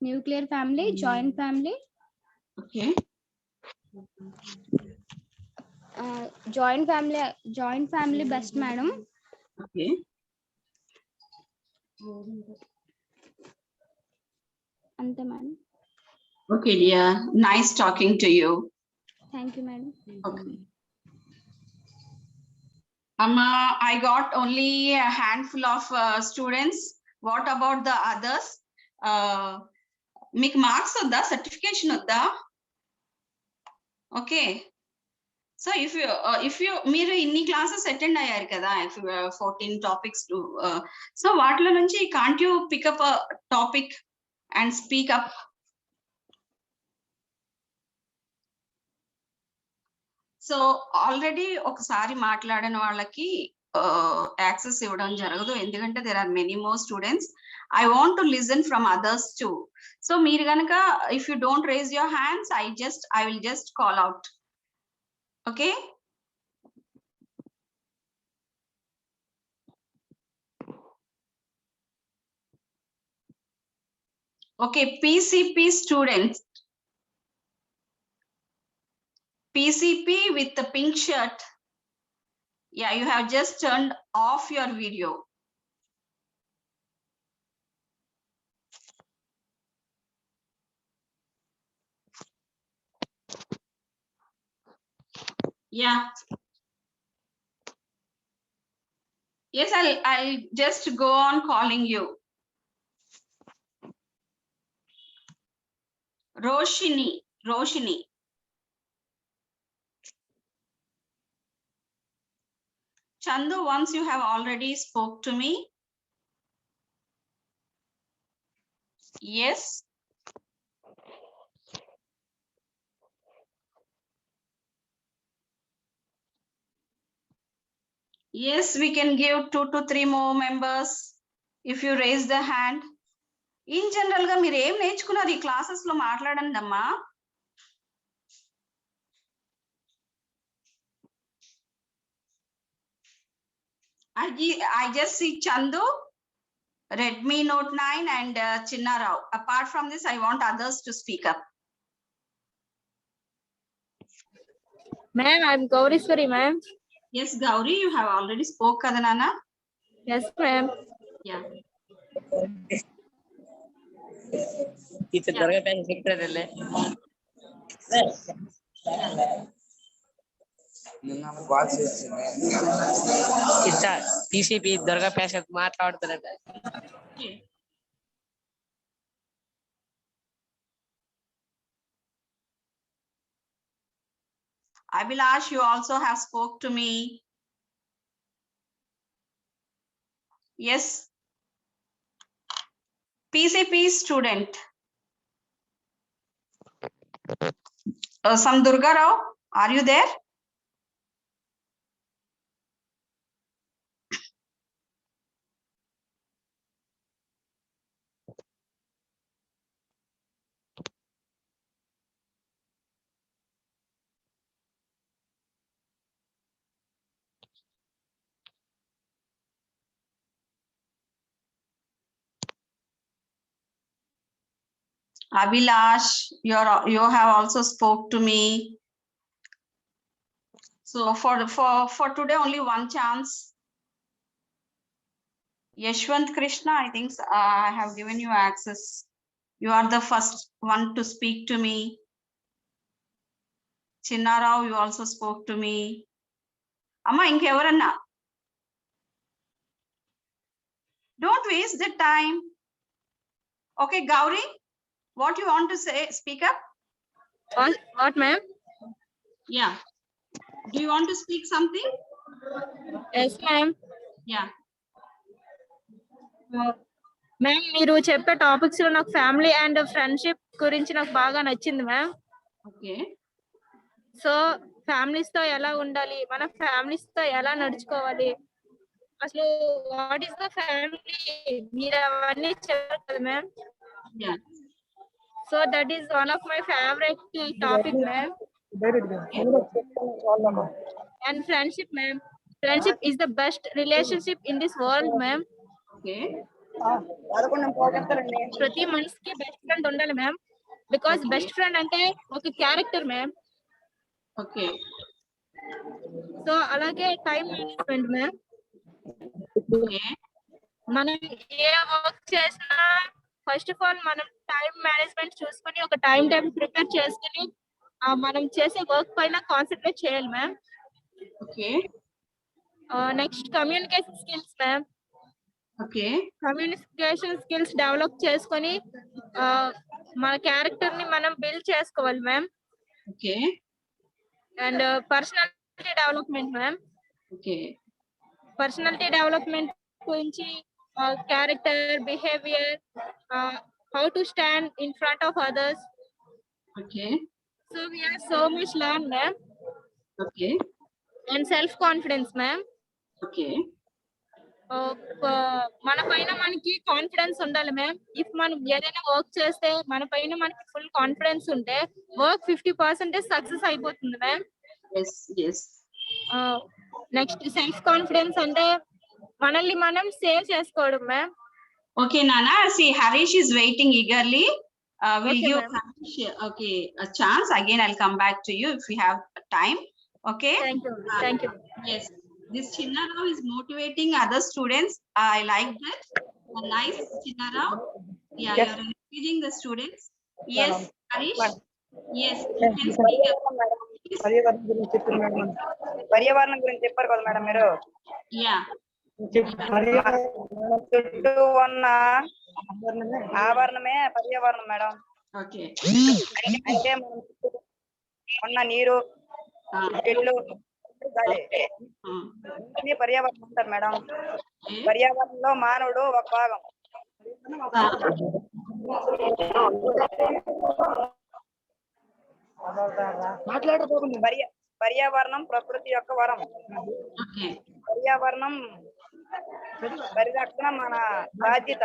Nuclear family, joint family. Okay. Joint family best madam. Okay. అంతే madam. Okay, dear. Nice talking to you. Thank you, madam. Okay. I got only a handful of students. What about the others? Make marks of the certification of the. Okay. So if you మీరు ఇన్ని classes attend అయ్యారు కదా, if you 14 topics to so వాటిలో నుంచి can't you pick up a topic and speak up? So already ఒకసారి మాట్లాడిన వాళ్ళకి access ఇవ్వడం జరగదు, ఎందుకంటే there are many more students. I want to listen from others too. So మీరు కనుక if you don't raise your hands, I will just call out. Okay. Okay, PCP students. PCP with the pink shirt. Yeah, you have just turned off your video. Yeah. Yes, I'll just go on calling you. Roshini. Chandu, once you have already spoke to me. Yes. Yes, we can give 2 to 3 more members if you raise the hand. In general గా మీరు ఏం నేర్చుకున్నారు ఈ classes లో మాట్లాడండి అమ్మా. I just see Chandu, Redmi Note 9 and Chinna Rao. Apart from this, I want others to speak up. Ma'am, I'm Gauriswari, ma'am. Yes, Gauri, you have already spoke kada nana? Yes, ma'am. Yeah. Itu dorga pen sector alle. Kita TCP dorga pesat మాట్లాడుతున్నట. Abhilash, you also have spoke to me. Yes. PCP student. Some Durga Rao, are you there? Abhilash, you have also spoke to me. So for today, only one chance. Yashwant Krishna, I think I have given you access. You are the first one to speak to me. Chinna Rao, you also spoke to me. Amma, inkevaranna? Don't waste the time. Okay, Gauri, what you want to say? Speak up. What, ma'am? Yeah. Do you want to speak something? Yes, ma'am. Yeah. Ma'am మీరు చెప్పే topics లో నాకు family and friendship గురించి నాకు బాగా నచ్చింది ma'am. Okay. So families తో ఎలా ఉండాలి, మన ఫ్యామిలీస్ తో ఎలా నడుచుకోవాలి, అసలు వాట్ ఈస్ ద ఫ్యామిలీ, మీరు అవన్నీ చెప్పారు కదా ma'am. So that is one of my favourite topic ma'am. And friendship ma'am. Friendship is the best relationship in this world ma'am. Okay. ప్రతి మనిషికి బెస్ట్ ఫ్రెండ్ ఉండాలి మ్యామ్. బికాస్ బెస్ట్ ఫ్రెండ్ అంటే ఒక character ma'am. Okay. So అలాగే time management ma'am. మనం ఏ work చేసినా first of all మనం time management చూసుకొని ఒక టైం టేబుల్ ప్రిపేర్ చేసుకుని మనం చేసే వర్క్ పైన కాన్సన్ట్రేట్ చేయాలి ma'am. Okay. Next communication skills ma'am. Okay. Communication skills develop చేసుకొని మన క్యారెక్టర్ ని మనం బిల్డ్ చేసుకోవాలి ma'am. Okay. And personality development ma'am. Okay. Personality development గురించి character, behaviour, how to stand in front of others. Okay. So we have so much learn ma'am. Okay. And self confidence ma'am. Okay. మన పైన మనకి confidence ఉండాలి ma'am. If మనం ఏదైనా work చేస్తే మన పైన మనకి ఫుల్ కాన్ఫిడెన్స్ ఉంటే వర్క్ 50% సక్సెస్ అయిపోతుంది మ్యామ్. నెక్స్ట్ సెల్ఫ్ కాన్ఫిడెన్స్ అంటే మనల్ని మనం సేవ్ చేసుకోవడం ma'am. Okay, Nana. See, Harish is waiting eagerly. We'll give Harish, a chance. Again, I'll come back to you if we have time. Okay. Thank you. Thank you. Yes. This Chinna Rao is motivating other students. I like that. Nice, Chinna Rao. Yeah, Yes. you're encouraging the students. Yes, Harish. Yes, you can speak up. పర్యావరణం గురించి చెప్పారు madam. పర్యావరణం గురించి చెప్పారు కదా madam మీరు. Yeah. చుట్టూ ఉన్న ఆవరణమే పర్యావరణం మేడం. Okay. అంటే మనం చుట్టూ ఉన్న నీరు, చెట్లు, గాలి అన్ని పర్యావరణం అంటారు మేడం. పర్యావరణంలో మానవుడు ఒక భాగం. పర్యావరణం ప్రకృతి యొక్క వరం. పర్యావరణం పరిరక్షణ మన బాధ్యత.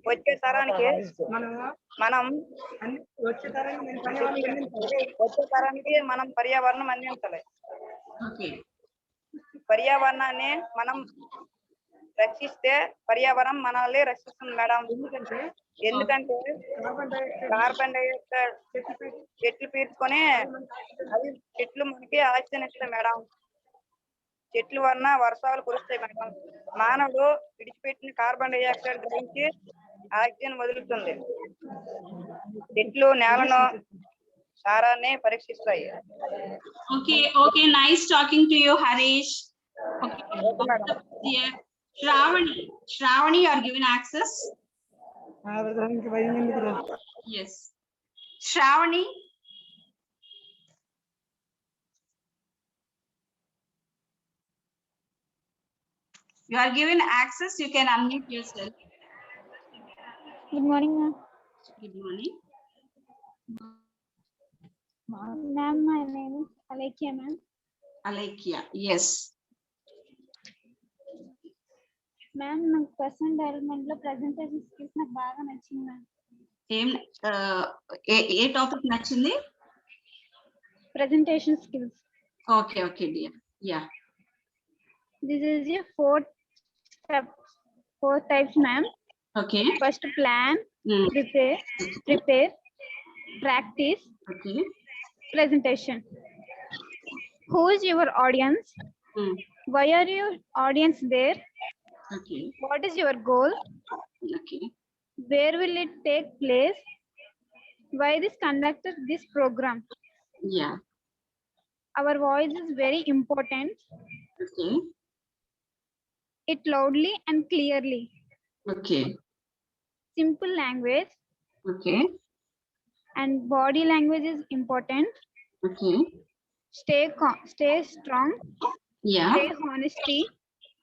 వచ్చే తరానికి మనం పర్యావరణం అందించాలి. పర్యావరణాన్ని మనం రక్షిస్తే పర్యావరణం మనల్ని రక్షిస్తుంది మేడం. ఎందుకంటే కార్బన్ డైఆక్సైడ్ చెట్లు పీల్చుకొని అవి చెట్లు మనకి ఆక్సిజన్ ఇస్తాయి మేడం. చెట్లు వలన వర్షాలు కురుస్తాయి మేడం. మానవుడు విడిచిపెట్టిన కార్బన్ డైఆక్సైడ్ గ్రహించి ఆక్సిజన్ వదులుతుంది. చెట్లు నేలను సారాన్ని పరీక్షిస్తాయి. Okay, nice talking to you, Harish. Okay. Shravani, you are given access. Yes. Shravani. You are given access. You can unmute yourself. Good morning, ma'am. Good morning. Ma'am, my name is Alekia, ma'am. Alekia, yes. Ma'am నాకు personal development లో presentation skills నాకు బాగా నచ్చింది ma'am. ఏ topic నచ్చింది? Presentation skills. Okay, dear. Yeah. This is a four types, ma'am. Okay. First, plan, prepare, practice, presentation. Who is your audience? Why are your audience there? Okay. What is your goal? Okay. Where will it take place? Why this conducted this program? Yeah. Our voice is very important. Okay. It loudly and clearly. Okay. Simple language. Okay. And body language is important. Okay. Stay strong. Yeah. Stay honesty.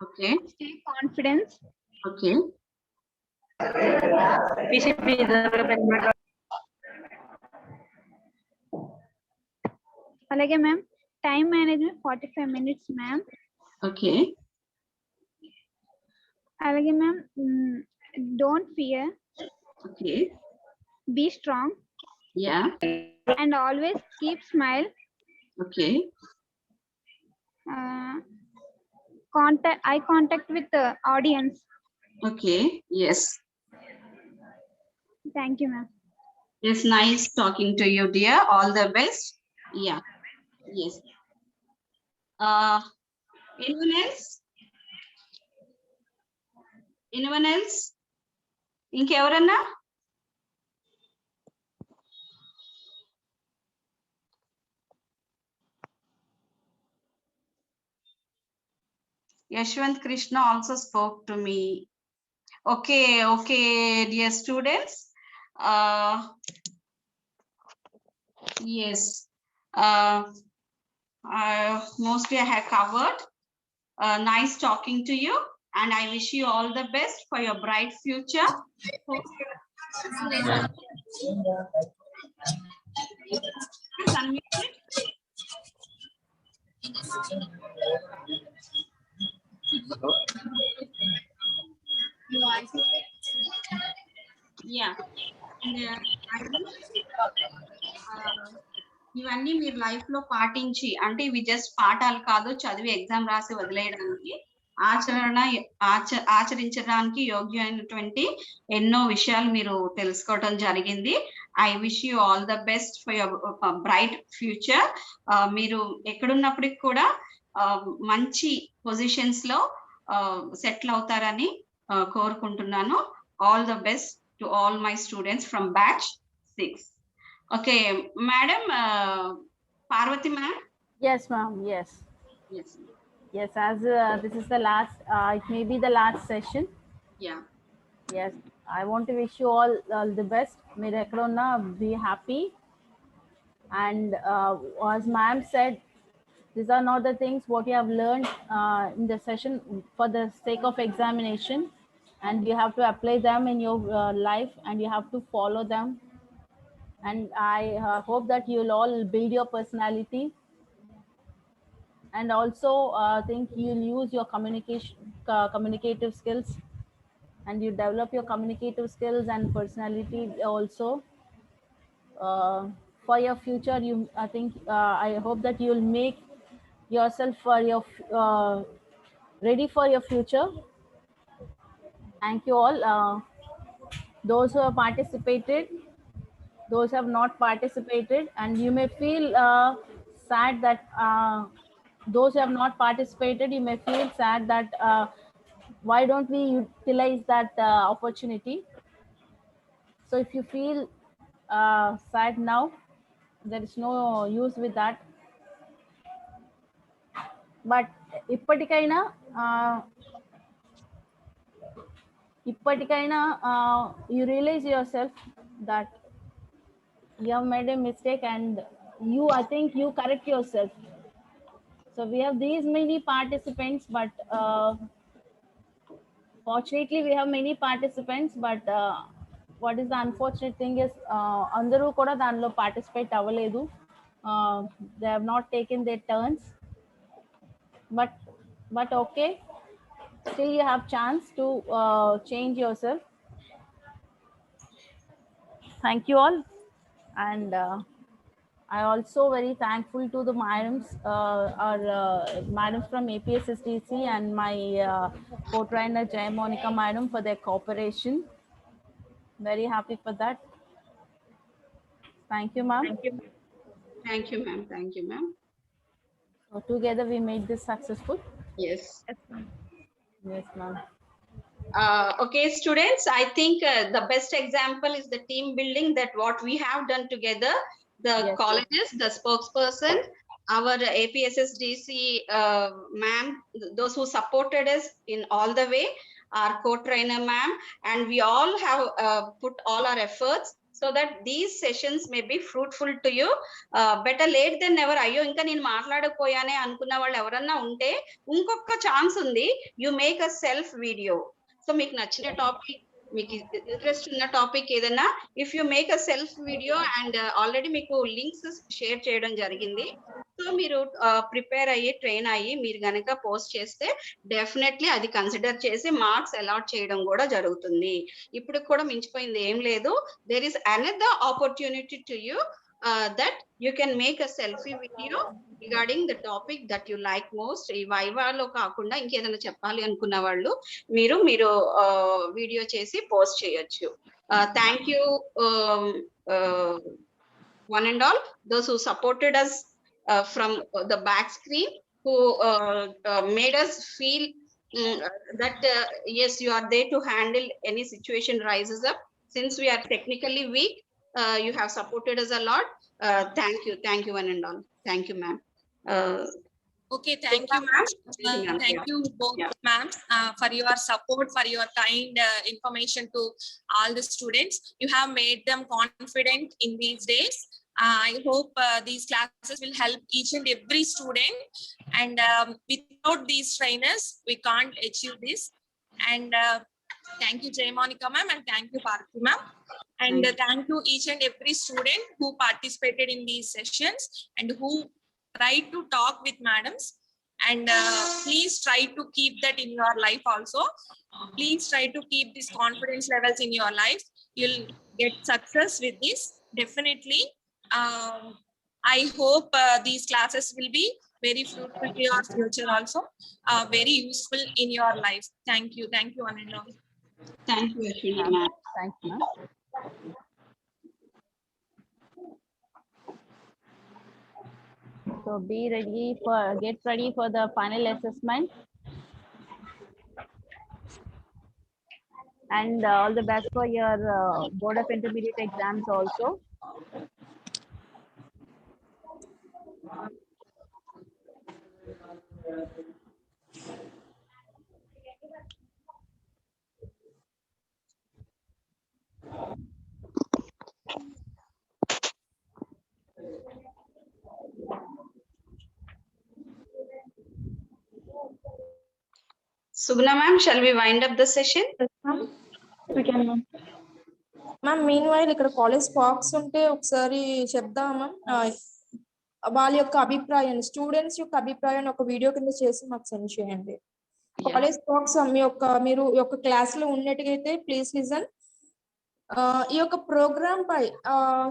Okay. Stay confidence. Okay. అలాగే ma'am time management 45 minutes ma'am. Okay. అలాగే ma'am don't fear. Okay. Be strong. Yeah. And always keep smile. Okay. Eye contact with the audience. Okay. Yes. Thank you, ma'am. It's nice talking to you, dear. All the best. Yeah. Yes. Anyone else? Anyone else? ఇంకెవరన్నా? Yashwant Krishna also spoke to me. Okay, dear students. Yes. Mostly I have covered. Nice talking to you, and I wish you all the best for your bright future. Please unmute it. Yeah. ఇవన్నీ మీరు life లో పాటించి, అంటే ఇవి just పాఠాలు కాదు, చదివి exam రాసి వదిలేయడానికి, ఆచరించడానికి యోగ్యమైనటువంటి ఎన్నో విషయాలు మీరు తెలుసుకోవడం జరిగింది. I wish you all the best for your bright future. మీరు ఎక్కడున్నప్పటికి కూడా మంచి పొజిషన్స్ లో సెటిల్ అవుతారని కోరుకుంటున్నాను. All the best to all my students from batch 6. Okay, madam, Parvati ma'am? Yes, ma'am. Yes. Yes. Yes, as this is the last, it may be the last session. Yeah. Yes, I want to wish you all the best. Mere ekkada unna be happy. And as ma'am said, these are not the things what you have learned in the session for the sake of examination, and you have to apply them in your life, and you have to follow them. And I hope that you'll all build your personality, and also think you'll use your communicative skills, and you develop your communicative skills and personality also for your future. I think I hope that you'll make yourself for your ready for your future. Thank you all. Those who have participated, those who have not participated, and you may feel sad that those who have not participated, you may feel sad that why don't we utilize that opportunity. So if you feel sad now, there is no use with that. But ఇప్పటికైనా you realize yourself that you have made a mistake, and I think you correct yourself. So we have these many participants, but fortunately we have many participants, but what is the unfortunate thing is andaru kuda danlo participate avaledu. They have not taken their turns, but okay, still you have chance to change yourself. Thank you all. And I also very thankful to the madams, our madams from APSSDC, and my co-trainer Jay Monica madam for their cooperation. Very happy for that. Thank you, ma'am. Thank you. Thank you, ma'am. Thank you, ma'am. So together we made this successful. Yes. Yes, ma'am. Okay, students, I think the best example is the team building that what we have done together, the colleges, the spokesperson, our APSSDC ma'am, those who supported us in all the way, our co-trainer ma'am, and we all have put all our efforts so that these sessions may be fruitful to you. Better late than never. అయ్యో ఇంకా నేను మాట్లాడకపోయానే అనుకున్న వాళ్ళు ఎవరన్నా ఉంటే ఇంకొక chance ఉంది. You make a self video. So మీకు నచ్చిన టాపిక్, మీకు ఇంట్రెస్ట్ ఉన్న టాపిక్ ఏదైనా, if you make a self video and already మీకు లింక్స్ షేర్ చేయడం జరిగింది. సో మీరు ప్రిపేర్ అయ్యి ట్రైన్ అయ్యి మీరు గనక పోస్ట్ చేస్తే డెఫినెట్లీ అది కన్సిడర్ చేసి మార్క్స్ అలాట్ చేయడం కూడా జరుగుతుంది. ఇప్పుడు కూడా మించిపోయింది ఏం లేదు. There is another opportunity to you that you can make a selfie video regarding the topic that you like most. ఈ వైవాలో కాకుండా ఇంకేదైనా చెప్పాలి అనుకున్న వాళ్ళు మీరు వీడియో చేసి పోస్ట్ చేయొచ్చు. Thank you one and all those who supported us from the back screen, who made us feel that yes, you are there to handle any situation rises up. Since we are technically weak, you have supported us a lot. Thank you one and all. Thank you, ma'am. Okay, thank you, ma'am. Thank you both, ma'am, for your support, for your kind information to all the students. You have made them confident in these days. I hope these classes will help each and every student. And without these trainers, we can't achieve this. And thank you, Jay Monica ma'am, and thank you, Parthi ma'am. And thank you each and every student who participated in these sessions and who tried to talk with madams. And please try to keep that in your life also. Please try to keep these confidence levels in your life. You'll get success with this, definitely. I hope these classes will be very fruitful to your future also, very useful in your life. Thank you, one and all. Thank you, Ashwini ma'am. Thank you. So get ready for the final assessment, and all the best for your board of intermediate exams also. Sugna ma'am, shall we wind up the session? We can, ma'am. Ma'am mean while ఇక్కడ college స్పాక్స్ ఉంటే ఒకసారి చెప్దాం ma'am. వాళ్ళ యొక్క అభిప్రాయాన్ని, students యొక్క అభిప్రాయాన్ని ఒక వీడియో కింద చేసి మాకు సెండ్ చేయండి. కాలేజ్ స్పాక్స్ మీరు యొక్క క్లాస్ లో ఉన్నట్టుగైతే ప్లీజ్ లిజన్. ఈ యొక్క ప్రోగ్రామ్ పై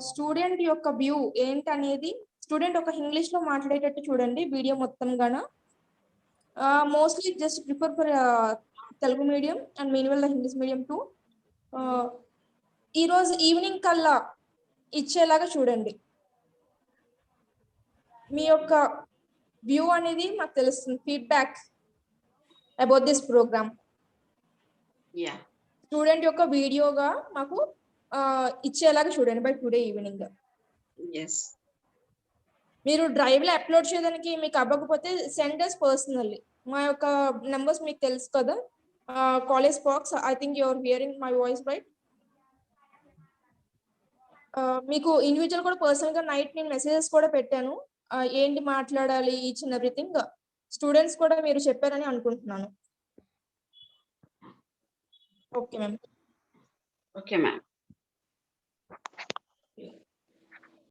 స్టూడెంట్ యొక్క వ్యూ ఏంటనేది స్టూడెంట్ ఒక ఇంగ్లీష్ లో మాట్లాడేటట్టు చూడండి వీడియో మొత్తం గాన. Mostly just prefer for Telugu medium and మీన్వెల్ the English medium to. ఈ రోజు ఈవినింగ్ కల్లా ఇచ్చేలాగా చూడండి. మీ యొక్క వ్యూ అనేది మాకు తెలుస్తుంది, feedback about this program. Student యొక్క వీడియోగా మాకు ఇచ్చేలాగా చూడండి బై టుడే ఈవినింగ్. మీరు డ్రైవ్ లో అప్లోడ్ చేయడానికి మీకు అవ్వకపోతే సెండ్ us పర్సనల్లీ. మా యొక్క నెంబర్స్ మీకు తెలుసు కదా. College SPOCs, I think you are hearing my voice right. మీకు ఇండివిజువల్ కూడా పర్సనల్ గా నైట్ నేను మెసేజెస్ కూడా పెట్టాను, ఏంటి మాట్లాడాలి ఈచ్ అండ్ ఎవ్రీథింగ్. స్టూడెంట్స్ కూడా మీరు చెప్పారని అనుకుంటున్నాను. Okay ma'am. Okay ma'am.